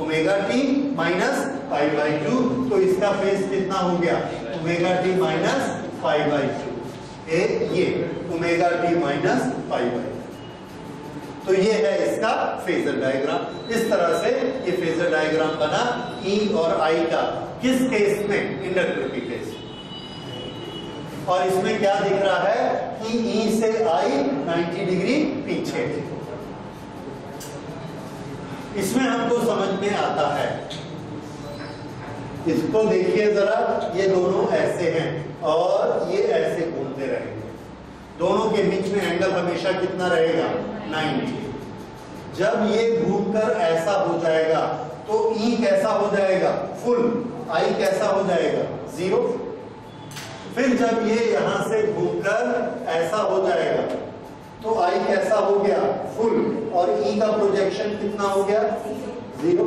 ओमेगा टी माइनस π/2, तो इसका फेस कितना हो गया ओमेगा टी माइनस π/2, ये ओमेगा टी माइनस π/2। तो ये है इसका फेजर डायग्राम। इस तरह से ये फेजर डायग्राम बना E और I का। किस केस में, इंडक्टर की केस। और इसमें क्या दिख रहा है कि E से I 90 डिग्री पीछे। इसमें हमको समझ में आता है, इसको देखिए जरा, ये दोनों ऐसे हैं और ये ऐसे घूमते रहेंगे, दोनों के बीच में एंगल हमेशा कितना रहेगा 90। जब ये घूमकर ऐसा हो जाएगा तो E कैसा हो जाएगा फुल, I कैसा हो जाएगा 0। फिर जब ये यहां से घूमकर ऐसा हो जाएगा तो I कैसा हो गया फुल, और E का प्रोजेक्शन कितना हो गया 0।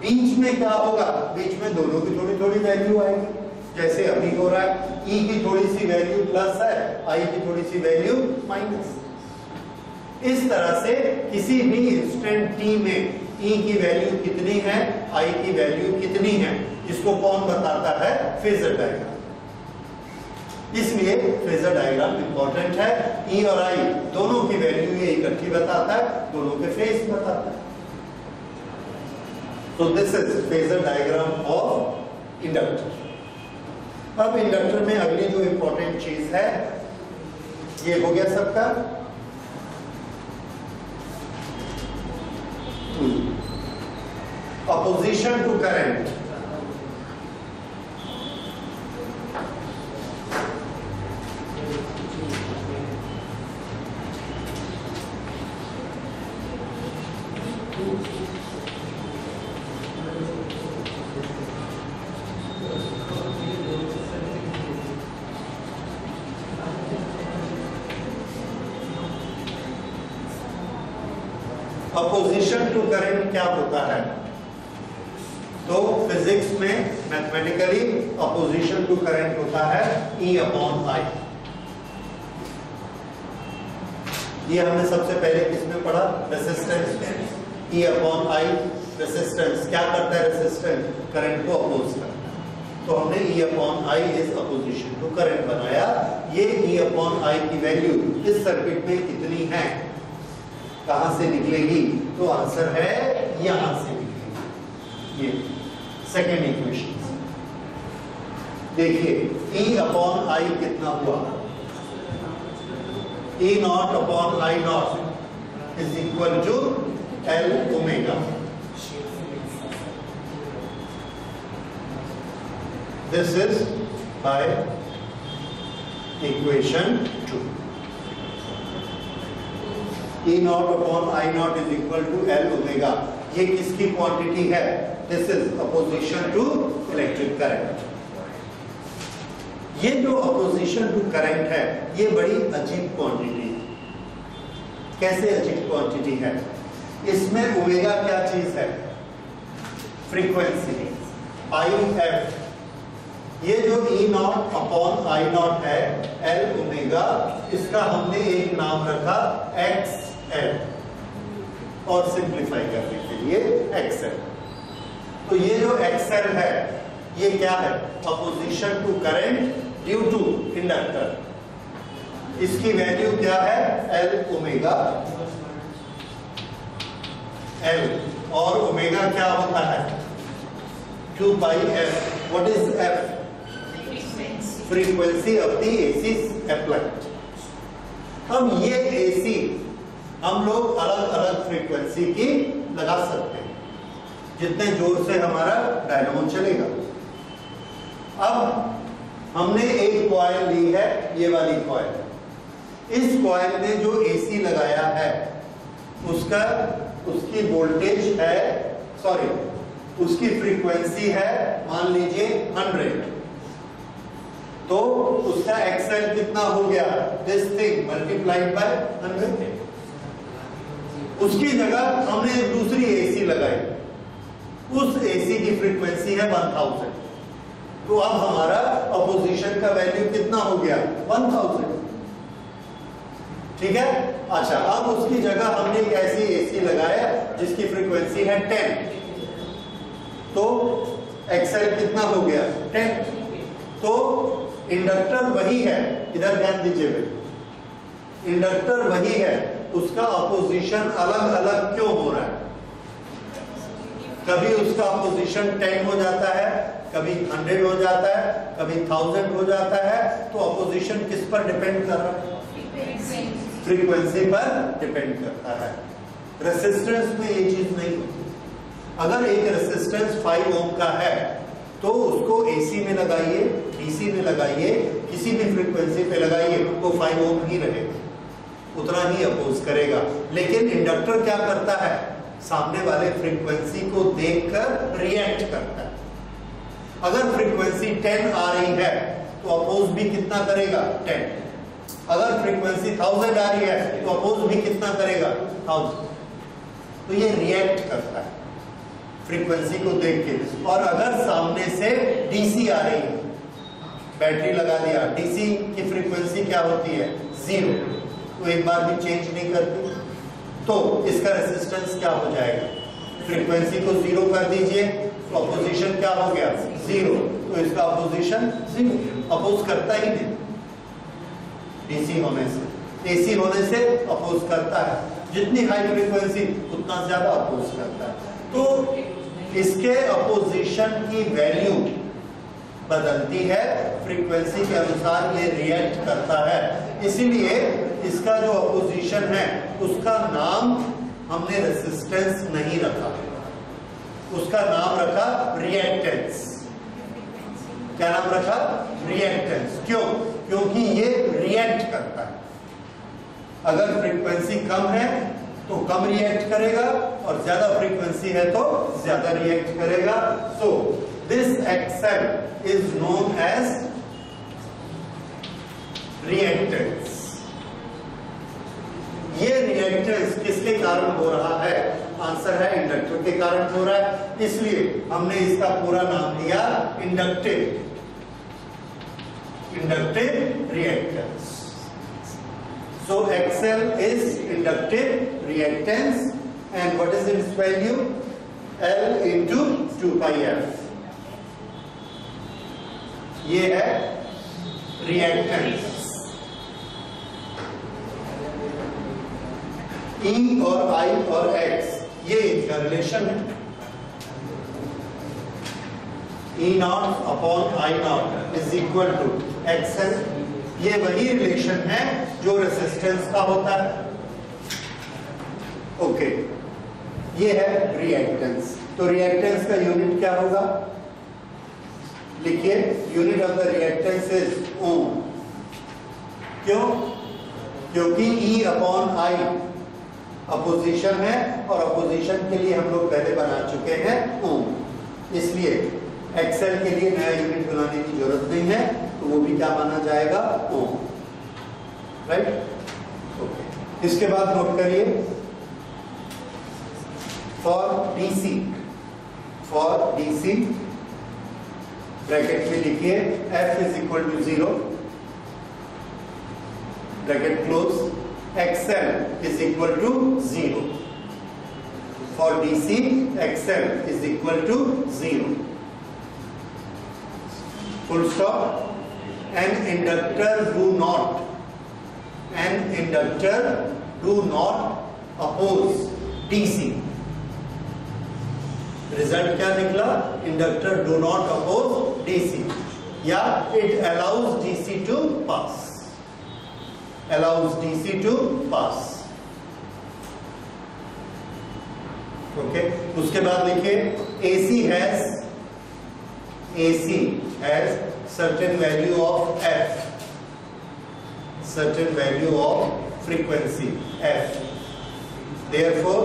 बीच में क्या होगा, बीच में दोनों की थोड़ी थोड़ी वैल्यू आएगी, जैसे अभी हो रहा है। E की थोड़ी सी वैल्यू प्लस है, I की थोड़ी सी वैल्यू माइनस। इस तरह से किसी भी इंस्टेंट t में E की वैल्यू कितनी है, I की वैल्यू कितनी है, इसको कौन बताता है, फेजर डायग्राम। इसलिए फेजर डायग्राम इंपॉर्टेंट है। E और I दोनों की वैल्यू ये इकट्ठी बताता है, दोनों के फेस बताता है। तो this is phasor diagram of inductor. अब इंडक्टर में अगली जो इंपॉर्टेंट चीज है, ये हो गया सबका opposition to current. Opposition to current क्या होता है? तो फिजिक्स में मैथमेटिकली अपोजिशन टू करंट होता है E अपॉन I। ये हमने सबसे पहले किसमें पढ़ा? Resistance. E upon I resistance क्या करता है? रेसिस्टेंस करंट को अपोज करता है। तो हमने E upon I is opposition to current बनाया। ये E अपॉन I की वैल्यू इस सर्किट में कितनी है, कहां से निकलेगी? तो आंसर है यहां से निकलेगी। ये सेकेंड इक्वेशन देखिए, E अपॉन I कितना हुआ? E not upon I not is equal to L omega. This is by equation 2. E naught upon I naught is equal to L omega. ये किसकी क्वांटिटी है? This is opposition to electric current. ये जो opposition to current है, ये बड़ी अजीब quantity है। कैसे अजीब क्वांटिटी है? इसमें ओमेगा क्या चीज है? फ्रीक्वेंसी, पाई एफ। ये जो E not upon I not है L ओमेगा, इसका हमने एक नाम रखा XL और सिंप्लीफाई करने के लिए XL। तो ये जो XL है ये क्या है? Opposition to current due to inductor. इसकी वैल्यू क्या है? L ओमेगा L, और ओमेगा क्या होता है? 2 pi F। What is F? Frequency of the AC applied. अब ये एसी हम लोग अलग अलग फ्रीक्वेंसी की लगा सकते हैं, जितने जोर से हमारा डायनामो चलेगा। अब हमने एक कॉइल ली है, ये वाली कॉइल। इस कॉइल में जो एसी लगाया है उसकी वोल्टेज है, सॉरी उसकी फ्रीक्वेंसी है मान लीजिए 100। तो उसका एक्सएल कितना हो गया? This thing multiplied by 100। उसकी जगह हमने एक दूसरी एसी लगाई, उस एसी की फ्रीक्वेंसी है 1000। तो अब हमारा अपोजिशन का वैल्यू कितना हो गया? 1000। ठीक है। अच्छा, अब उसकी जगह हमने एक ऐसी एसी लगाया जिसकी फ्रीक्वेंसी है 10। तो एक्सएल कितना हो गया? 10। तो इंडक्टर वही है, इधर ध्यान दीजिए, इंडक्टर वही है, उसका अपोजिशन अलग अलग क्यों हो रहा है? कभी उसका अपोजिशन 10 हो जाता है, कभी 100 हो जाता है, कभी 1000 हो जाता है। तो अपोजिशन किस पर डिपेंड कर रहा है? फ्रीक्वेंसी पर डिपेंड करता है। रेसिस्टेंस में ये चीज नहीं होती। अगर एक रेसिस्टेंस 5 ओम का है तो उसको एसी में लगाइए, डीसी में लगाइए, किसी भी फ्रीक्वेंसी पे लगाइए, वो 5 ओम ही रहेगा, उतना ही अपोज करेगा। लेकिन इंडक्टर क्या करता है? सामने वाले फ्रीक्वेंसी को देखकर रिएक्ट करता है। अगर फ्रीक्वेंसी 10 आ रही है तो अपोज भी कितना करेगा? 10। अगर फ्रीक्वेंसी 1000 आ रही है तो अपोज भी कितना करेगा? 1000। तो ये रिएक्ट करता है फ्रीक्वेंसी को देख के। और अगर सामने से डीसी आ रही है, बैटरी लगा दिया, डीसी की फ्रीक्वेंसी क्या होती है? 0, तो एक बार भी चेंज नहीं करती, तो इसका रेजिस्टेंस क्या हो जाएगा? फ्रीक्वेंसी को 0 कर दीजिए तो अपोजिशन क्या हो गया? 0, तो इसका अपोजिशन 0, अपोज करता ही नहीं। डीसी होने से, एसी होने से अपोज करता है, जितनी हाई फ्रीक्वेंसी उतना ज्यादा अपोज करता है। तो इसके अपोजिशन की वैल्यू बदलती है, फ्रीक्वेंसी के अनुसार ये रिएक्ट करता है। इसीलिए इसका जो अपोजिशन है उसका नाम हमने रेजिस्टेंस नहीं रखा, उसका नाम रखा रिएक्टेंस। क्या नाम रखा? रिएक्टेंस। क्यों? क्योंकि ये रिएक्ट करता है। अगर फ्रीक्वेंसी कम है तो कम रिएक्ट करेगा, और ज्यादा फ्रीक्वेंसी है तो ज्यादा रिएक्ट करेगा। So this XL is known as reactance. ये रिएक्टेंस किसके कारण हो रहा है? आंसर है इंडक्टर के कारण हो रहा है, इसलिए हमने इसका पूरा नाम दिया inductive reactance. So XL is inductive reactance and what is its value? L into 2 pi F। ये है रिएक्टेंस। E और I और X ये इनका रिलेशन है। E not upon I not is equal to XL। ये वही रिलेशन है जो रेजिस्टेंस का होता है। ओके, ये है रिएक्टेंस। तो रिएक्टेंस का यूनिट क्या होगा? लिखिए, unit of the reactance is ohm. क्यों? क्योंकि E अपॉन I अपोजिशन है और अपोजिशन के लिए हम लोग पहले बना चुके हैं ओम, इसलिए एक्सेल के लिए नया यूनिट बनाने की जरूरत नहीं है, तो वो भी क्या माना जाएगा? ओम। राइट? ओके, इसके बाद नोट करिए, फॉर डीसी ब्रैकेट में लिखिए F is equal to 0 bracket close, XL is equal to 0. For DC, XL is equal to 0. Full stop. An inductor do not oppose DC. Result क्या निकला? Inductor do not oppose DC. या it allows DC to pass. Allows DC to pass. Okay. उसके बाद लिखिए AC has certain value of F, certain value of frequency F. Therefore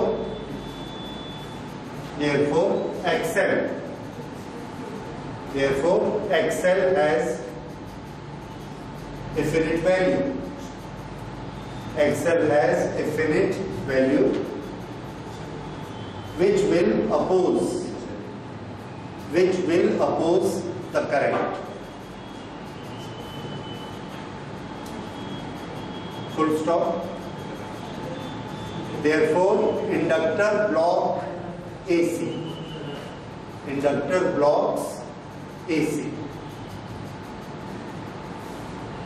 XL has infinite value. XL has a finite value which will oppose the current. Full stop. Therefore, inductor blocks AC.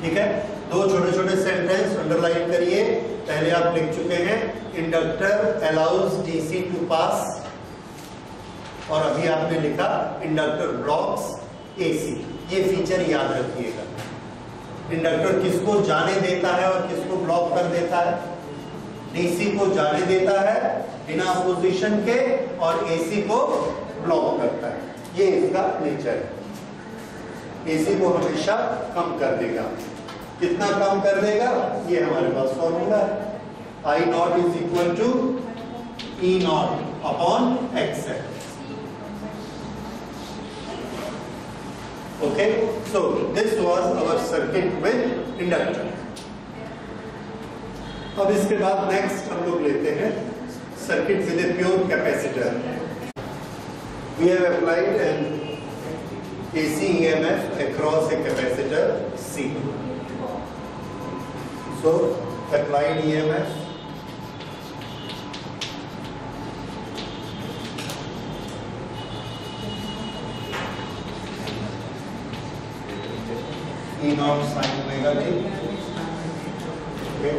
ठीक है, दो छोटे छोटे sentence underline करिए। पहले आप लिख चुके हैं इंडक्टर अलाउज डीसी टू पास, और अभी आपने लिखा इंडक्टर ब्लॉक्स एसी। ये फीचर याद रखिएगा। इंडक्टर किसको जाने देता है और किसको ब्लॉक कर देता है? डीसी को जाने देता है बिना अपोजिशन के और एसी को ब्लॉक करता है। ये इसका नेचर है। एसी को हमेशा कम कर देगा। कितना कम कर देगा? ये हमारे पास फॉर्मूला है, I not is equal to E not upon XL। Okay, so this was our circuit with inductor. अब इसके बाद नेक्स्ट हम लोग लेते हैं circuit with a pure capacitor. We have applied an AC EMF across a capacitor C. So applied EMF E naught sin omega t. Okay.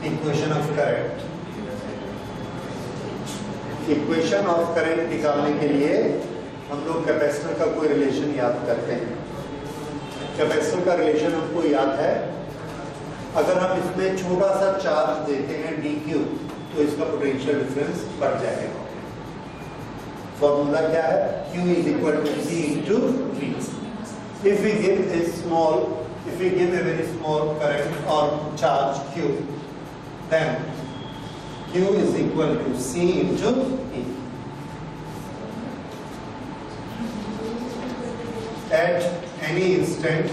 Equation of current. Equation of current निकालने के लिए हम लोग capacitor का कोई relation याद करते हैं। कैपेसिटर का रिलेशन हमको याद है, अगर हम इसमें छोटा सा चार्ज देते हैं dq तो इसका पोटेंशियल डिफरेंस बढ़ जाएगा। फॉर्मूला क्या है? Q is equal to C into V। If we give a very small current or charge Q, then Q is equal to C into E. at any instant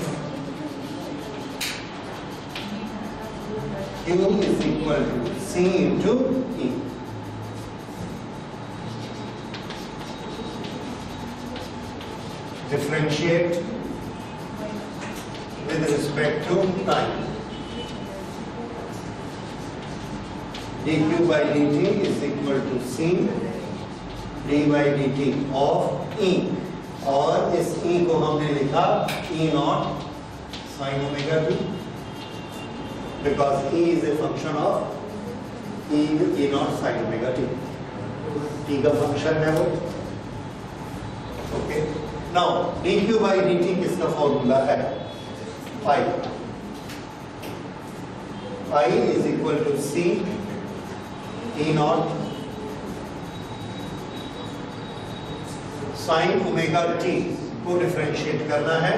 Q is equal to C into E. Differentiate with respect to time. dq by dt is equal to C d by dt of E, और इस E को हमने लिखा E naught sin omega t, because E is a function of E naught sin omega t. T का function है वो. Okay. Now dq by dt किसका formula है? I. I is equal to C E naught sin omega t को differentiate करना है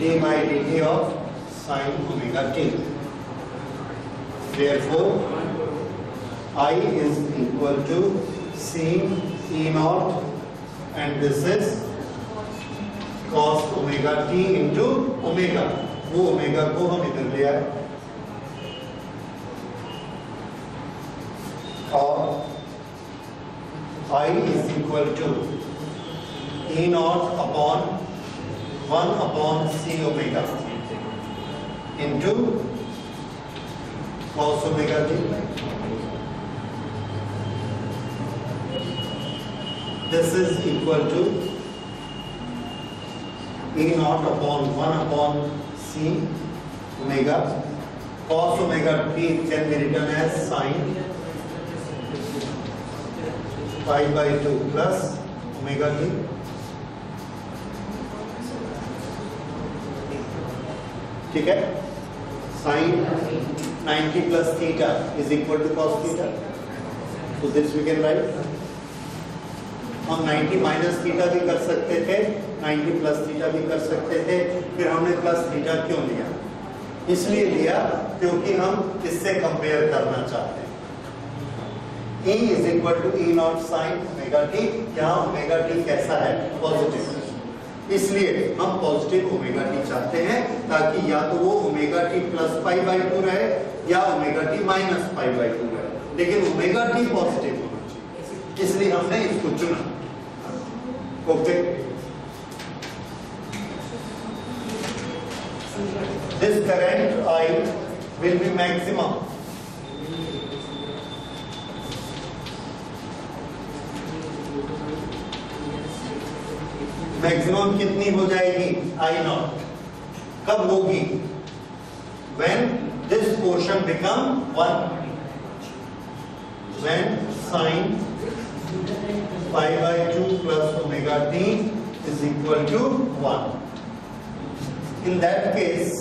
d by dt of sin omega t. Therefore, I is equal to C E naught and this is cos omega t into omega. वो omega को हम इधर ले आए और I is equal to E naught upon 1 upon C omega into cos omega t. This is equal to E naught upon 1 upon C omega. Cos omega t can be written as sin pi by 2 plus omega t. ठीक है. Sin 90 plus theta is equal to cos theta. So this we can write. हम 90 minus theta भी कर सकते थे, 90 plus theta भी कर सकते थे. फिर हमने प्लस थीटा क्यों लिया? इसलिए लिया क्योंकि हम इससे कंपेयर करना चाहते हैं. E is equal to E naught sin omega t. यहाँ ओमेगा t कैसा है? पॉजिटिव. इसलिए हम पॉजिटिव ओमेगा t चाहते हैं ताकि या तो वो omega t plus pi by 2 रहे या omega t minus pi by 2 रहे, लेकिन ओमेगा t पॉजिटिव होना चाहिए, इसलिए हमने इसको चुना. Okay. This current I will be maximum. Maximum कितनी हो जाएगी? I naught. कब होगी? When this portion become 1. When sin pi by 2 plus omega t is equal to 1. In that case,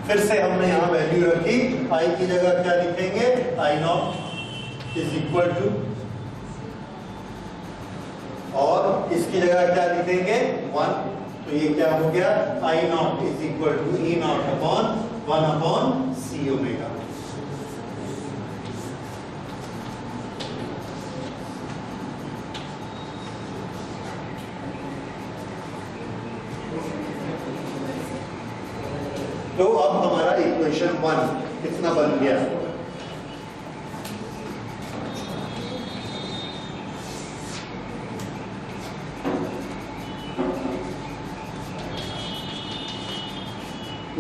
फिर से हमने यहां वैल्यू रखी. I की जगह क्या लिखेंगे? I naught is equal to, और इसकी जगह क्या लिखेंगे? 1. तो ये क्या हो गया? I naught is equal to E naught upon 1 upon C omega. तो अब हमारा इक्वेशन 1 कितना बन गया?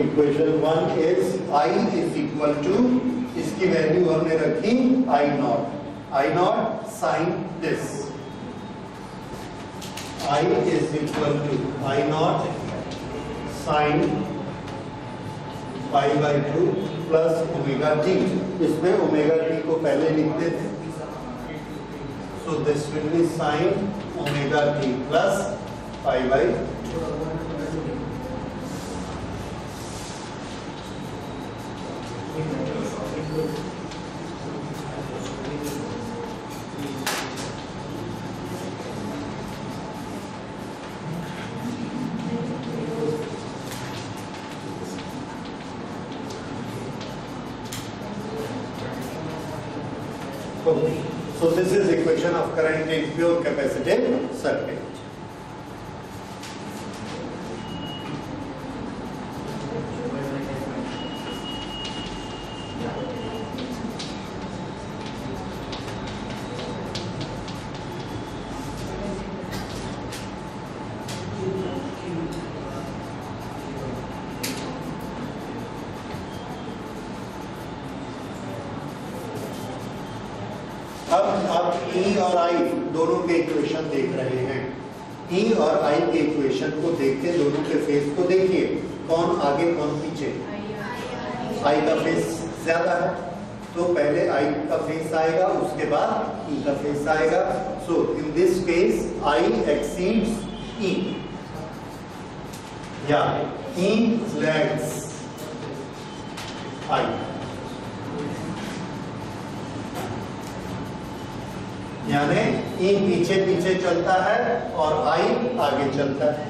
Equation 1 is I is equal to, इसकी वैल्यू हमने रखी I naught. I naught sin this. I is equal to I naught sin pi by 2 plus omega t. इसमें ओमेगा t को पहले लिखते थे. So this will be sign omega t plus pi by 2. So this is equation of current in pure capacitive circuit. अब आप E और I दोनों के इक्वेशन देख रहे हैं। E और I के इक्वेशन को देख के दोनों के फेस को देखिए, कौन आगे कौन पीछे। I का फेस ज्यादा है तो पहले I का फेस आएगा, उसके बाद E का फेस आएगा। So in this case I exceeds E या E lags I, यानी E पीछे पीछे चलता है और I आगे चलता है।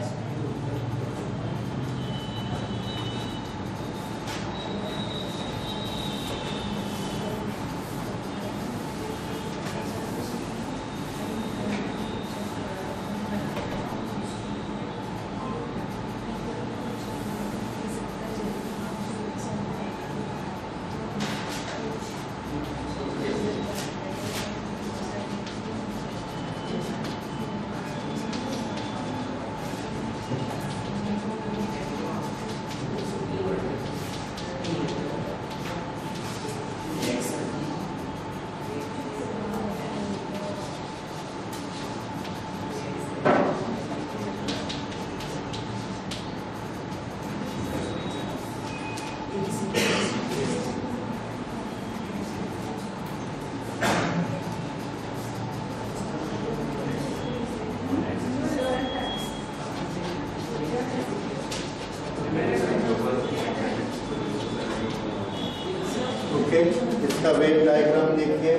ओके, इसका वेव डायग्राम देखिए।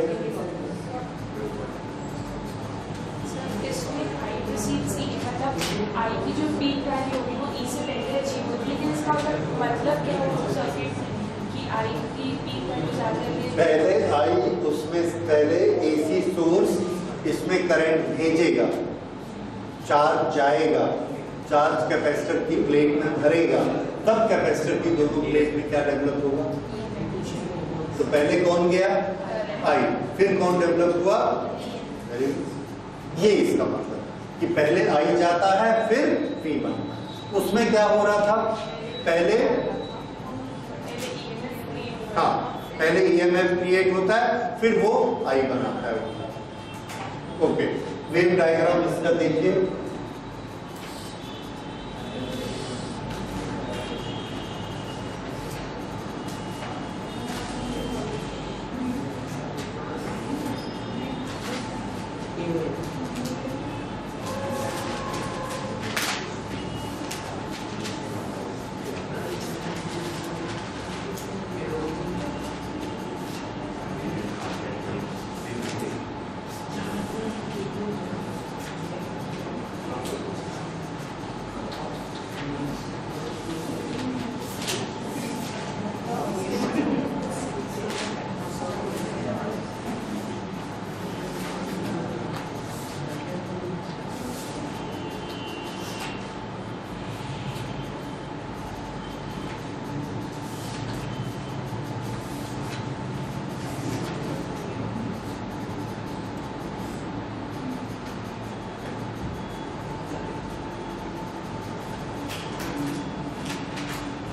इसमें I precedes E, मतलब I की जो पीक वैल्यू होगी वो E से पहले अचीव होगी, लेकिन इसका मतलब क्या होगा सर्किट कि I की पीक वैल्यू ज्यादा है। पहले I उसमें पहले AC सोर्स इसमें करंट भेजेगा, चार्ज जाएगा, चार्ज कैपेसिटर की प्लेट में भरेगा, तब कैपेसिटर की दोनों प्लेट में क्या डेवलप होगा। तो पहले कौन गया I, फिर कौन डेवलप हुआ, ये इसका मतलब कि पहले I जाता है फिर P बनता है। उसमें क्या हो रहा था, पहले हाँ पहले EMF क्रिएट होता है फिर वो I बनाता है। ओके, वेव डायग्राम इसका देखिए।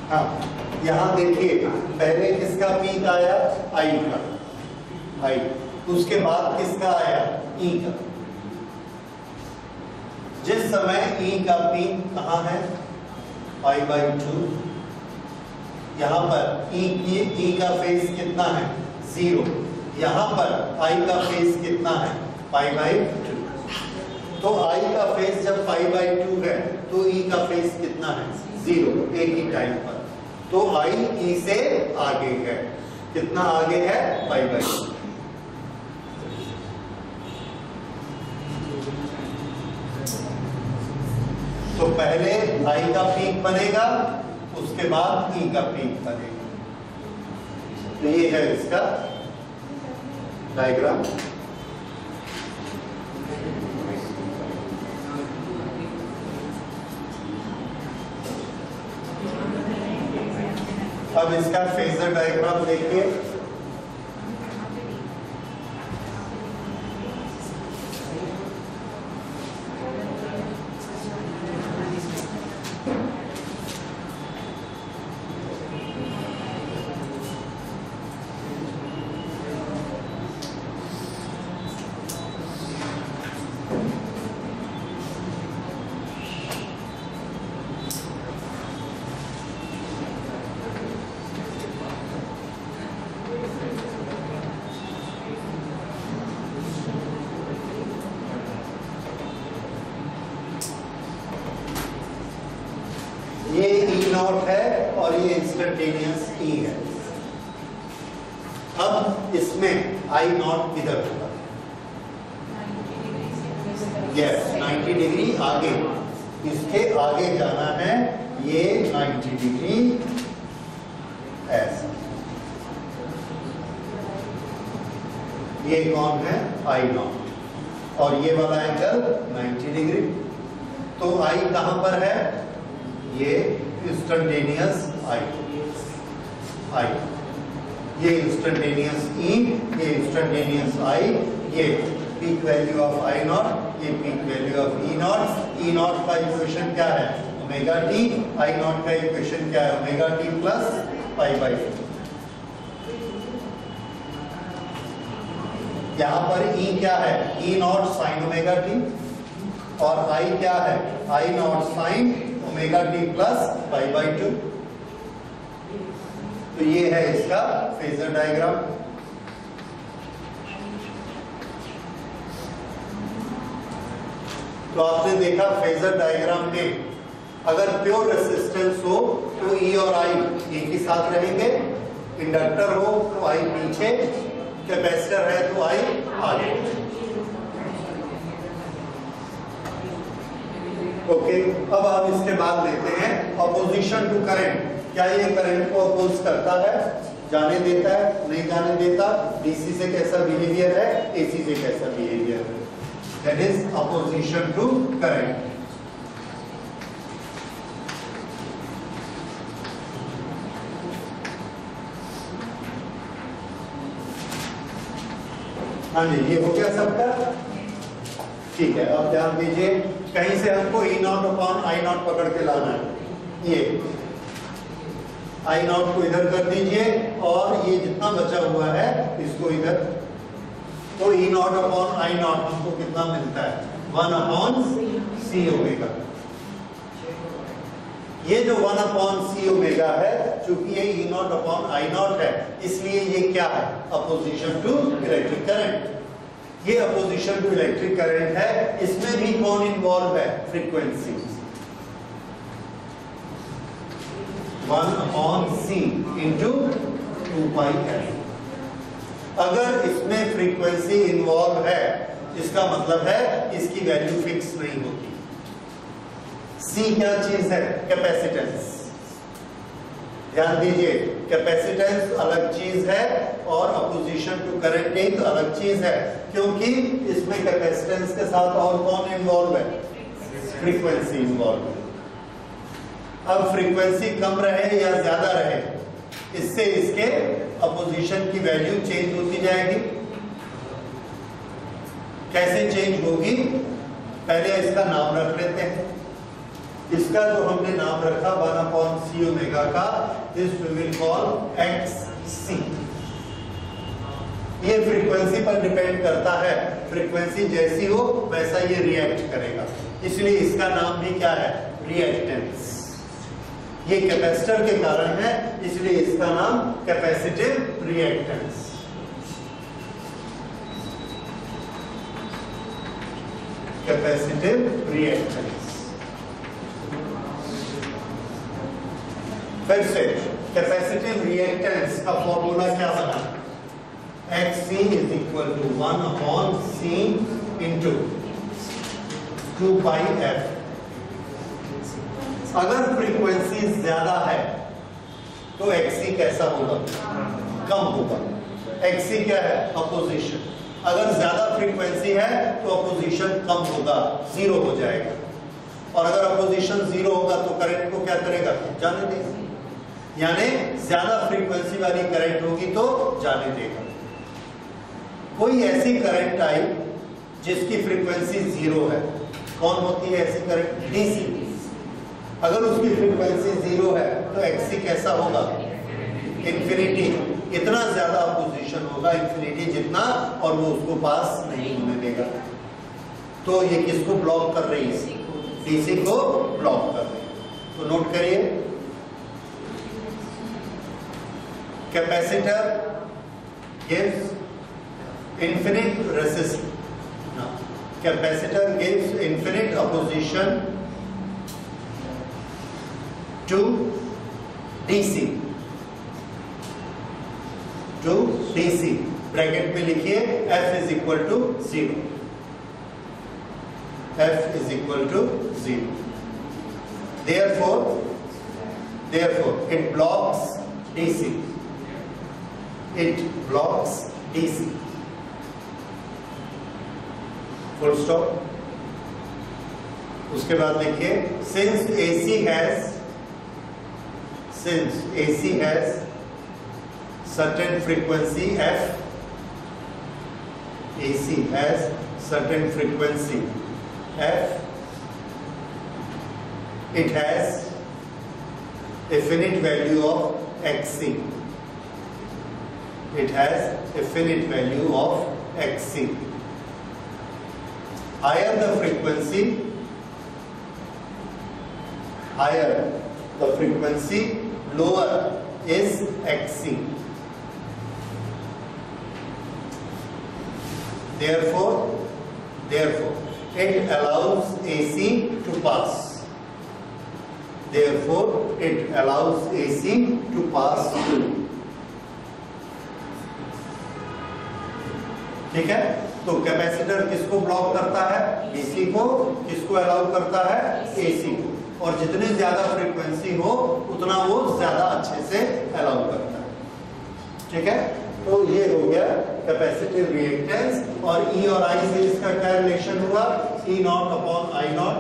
हाँ यहाँ देखिए, पहले किसका पीक आया, I का, I, उसके बाद किसका आया, E का। जिस समय E का पीक कहाँ है, π/2, यहाँ पर E का फेज कितना है, 0, यहाँ पर I का फेज कितना है, π/2। तो I का फेज जब π/2 है तो E का फेज कितना है, 0, एक ही टाइम पर। तो I E से आगे है, कितना आगे है, π/2। तो पहले I का पीक बनेगा, उसके बाद E का पीक बनेगा। तो ये है इसका डायग्राम। अब इसका फेजर डायग्राम देखिए। ये E नॉट है और ये इंस्टेंटेनियस E है। अब इसमें I नॉट किधर होगा? यस, 90 डिग्री आगे, इसके आगे जाना है, ये 90 डिग्री ऐसा। ये कौन है? I नॉट, और ये वाला एंगल 90 डिग्री। तो I कहां पर है? ये इंस्टेंटेनियस I, ये इंस्टेंटेनियस E, ये इंस्टेंटेनियस I, ये peak value of I naught, ये peak value of E naught. E naught का इक्वेशन क्या है? Omega T. I नॉट का इक्वेशन क्या है? Omega T plus pi by 2। यहां पर E क्या है? E not sine omega T, और I क्या है? I not sine omega T plus pi by 2। तो ये है इसका फेजर डायग्राम। तो आपने देखा फेजर डायग्राम में अगर प्योर रेसिस्टेंस हो तो E और I एक ही साथ रहेंगे, इंडक्टर हो तो I पीछे, कैपेसिटर है तो I आगे। ओके, अब हम इसके बाद लेते हैं अपोजिशन टू करंट। क्या ये करंट को अपोज करता है? जाने देता है? नहीं जाने देता? डीसी से कैसा बिहेवियर है? एसी से कैसा बिहेवियर है? That is opposition to current. हाँ जी, ये हो गया सबका? ठीक है, अब ध्यान दीजिए, कहीं से हमको E not upon I not पकड़ के लाना है। ये I नॉट को इधर कर दीजिए और ये जितना बचा हुआ है इसको इधर। तो E not upon I not हमको कितना मिलता है? 1 अपॉन C ओमेगा। ये जो 1 अपॉन C ओमेगा है, चूंकि ये E not upon I not है, इसलिए ये क्या है? Opposition to electric current. ये अपोजिशन टू इलेक्ट्रिक करंट है। इसमें भी कौन इन्वॉल्व है? Frequency. 1 upon C into 2 pi f। अगर इसमें फ्रीक्वेंसी इन्वॉल्व है, इसका मतलब है इसकी वैल्यू फिक्स नहीं होती। C क्या चीज है? कैपेसिटेंस। ध्यान दीजिए, कैपेसिटेंस अलग चीज है और अपोजिशन टू करंट एक अलग चीज है, क्योंकि इसमें कैपेसिटेंस के साथ और कौन इन्वॉल्व है? फ्रीक्वेंसी इन्वॉल्व है। अब फ्रीक्वेंसी कम रहे या ज्यादा रहे, इससे इसके अपोजिशन की वैल्यू चेंज होती जाएगी। कैसे चेंज होगी? पहले इसका नाम रख लेते हैं। इसका जो हमने नाम रखा 1 अपॉन C ओमेगा का, this we will call XC। ये फ्रीक्वेंसी पर डिपेंड करता है, फ्रीक्वेंसी जैसी हो वैसा ये रिएक्ट करेगा, इसलिए इसका नाम भी क्या है? रिएक्टेंस। ये कैपेसिटर के कारण है, इसलिए इसका नाम कैपेसिटिव रिएक्टेंस। Capacitive reactance. फिर से कैपेसिटिव रिएक्टेंस का फॉर्मूला क्या बना? XC is equal to 1 upon C into 2 pi f। अगर फ्रीक्वेंसी ज्यादा है तो XC कैसा होगा? कम होगा। XC क्या है? अपोजिशन। अगर ज्यादा फ्रीक्वेंसी है तो अपोजिशन कम होगा, 0 हो जाएगा। और अगर अपोजिशन 0 होगा तो करंट को क्या करेगा? जाने देगा। यानी ज्यादा फ्रीक्वेंसी वाली करंट होगी तो जाने देगा। कोई ऐसी करंट आई जिसकी फ्रीक्वेंसी 0 है, कौन होती है ऐसी करंट? डीसी। अगर उसकी फ्रीक्वेंसी 0 है तो एक्सी कैसा होगा? इंफिनिटी। इतना ज्यादा अपोजिशन होगा इंफिनिटी जितना, और वो उसको पास नहीं होने देगा। तो ये किसको ब्लॉक कर रही है? डीसी को ब्लॉक कर रही है। तो नोट करिए, capacitor gives infinite resistance. Now, capacitor gives infinite opposition to DC. To DC. Bracket में लिखिए F is equal to 0. F is equal to 0. Therefore, it blocks DC. It blocks DC. Full stop. उसके बाद देखिए, since AC has certain frequency F, AC has certain frequency F, it has a finite value of XC. It has a finite value of XC. Higher the frequency, lower is Xc. Therefore, it allows AC to pass. Through. ठीक है? तो capacitor किसको block करता है? DC को। किसको allow करता है? एसी को। और जितनी ज्यादा फ्रीक्वेंसी हो उतना वो ज्यादा अच्छे से अलाउ करता है। ठीक है? तो ये हो गया कैपेसिटिव रिएक्टेंस। और ई और आई से इसका क्या रिलेशन हुआ? E naught upon I naught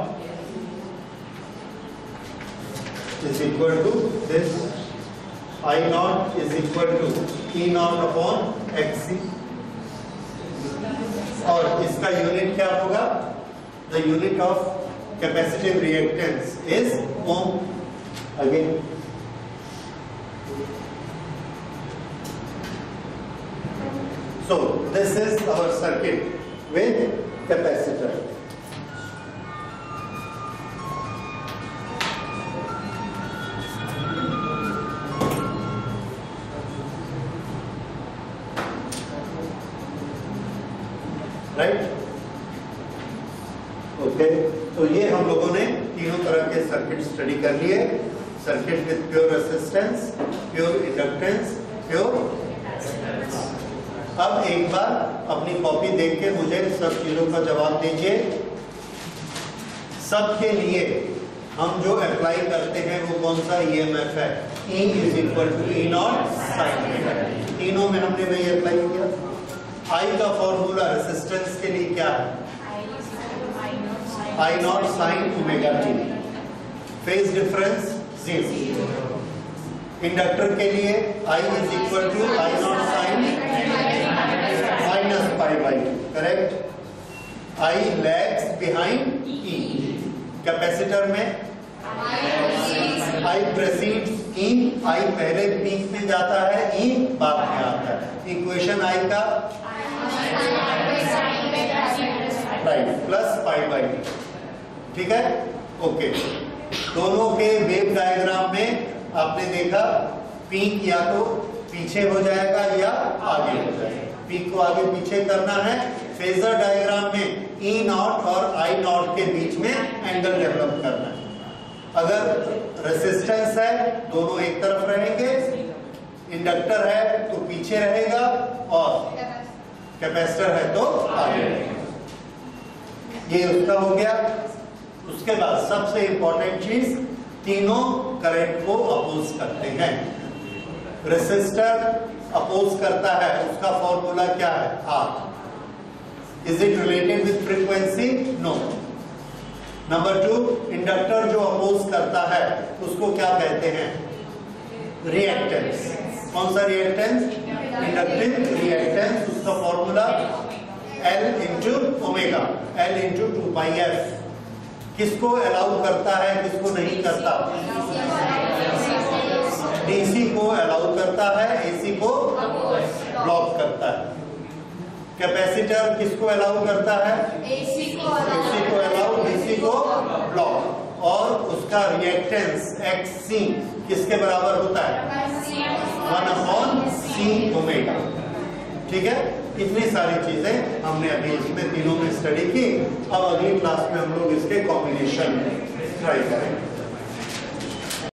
is equal to this, I naught is equal to E naught upon X C. और इसका यूनिट क्या होगा? The unit of capacitive reactance is ohm. Again so this is our circuit with capacitor. Right? Okay, तो ये हम लोगों ने तीनों तरह के सर्किट स्टडी कर लिए। Circuit with pure resistance, pure inductance, pure. अब एक बार अपनी कॉपी देख के मुझे सब चीजों का जवाब दीजिए। सबके लिए हम जो अप्लाई करते हैं वो कौन सा ईएमएफ है? E is equal to E not sine theta. तीनों में हमने वही अप्लाई किया। आई का फॉर्मूला रेजिस्टेंस के लिए क्या है? I naught sine omega T. Phase difference 0। Inductor के लिए I is equal to I naught sine minus pi by, correct? I lags behind E. Capacitor में आई प्रेसीड्स ई। आई पहले पीक में जाता है, ई बाद में आता है। इक्वेशन आई का right plus pi by T. ठीक है? ओके, दोनों के वेव डायग्राम में आपने देखा पीक या तो पीछे हो जाएगा या आगे हो जाएगा। पीक को आगे पीछे करना है। फेजर डायग्राम में ई नॉट और आई नॉट के बीच में एंगल डेवलप करना है। अगर रेजिस्टेंस है दोनों एक तरफ रहेंगे, इंडक्टर है तो पीछे रहेगा, और कैपेसिटर है तो आगे रहेगा। ये उसका हो गया। उसके बाद सबसे इंपॉर्टेंट चीज, तीनों करंट को अपोज करते हैं। रेसिस्टर अपोज करता है, उसका फॉर्मूला क्या है? R। Is it related with frequency? No. Number 2, inductor जो अपोज करता है उसको क्या कहते हैं? रिएक्टेंस। कौन सा रिएक्टेंस? Inductive reactance. उसका formula L into omega, L into 2πf। किसको अलाउ करता है, किसको नहीं करता? डीसी को अलाउ करता है, एसी को ब्लॉक करता है। कैपेसिटर किसको अलाउ करता है? एसी को अलाउ, डीसी को ब्लॉक। और उसका रिएक्टेंस XC किसके बराबर होता है? 1/C omega. ठीक है, इतनी सारी चीजें हमने अभी इसमें तीनों में स्टडी की। अब अगली क्लास में हम लोग इसके कॉम्बिनेशन ट्राई करेंगे।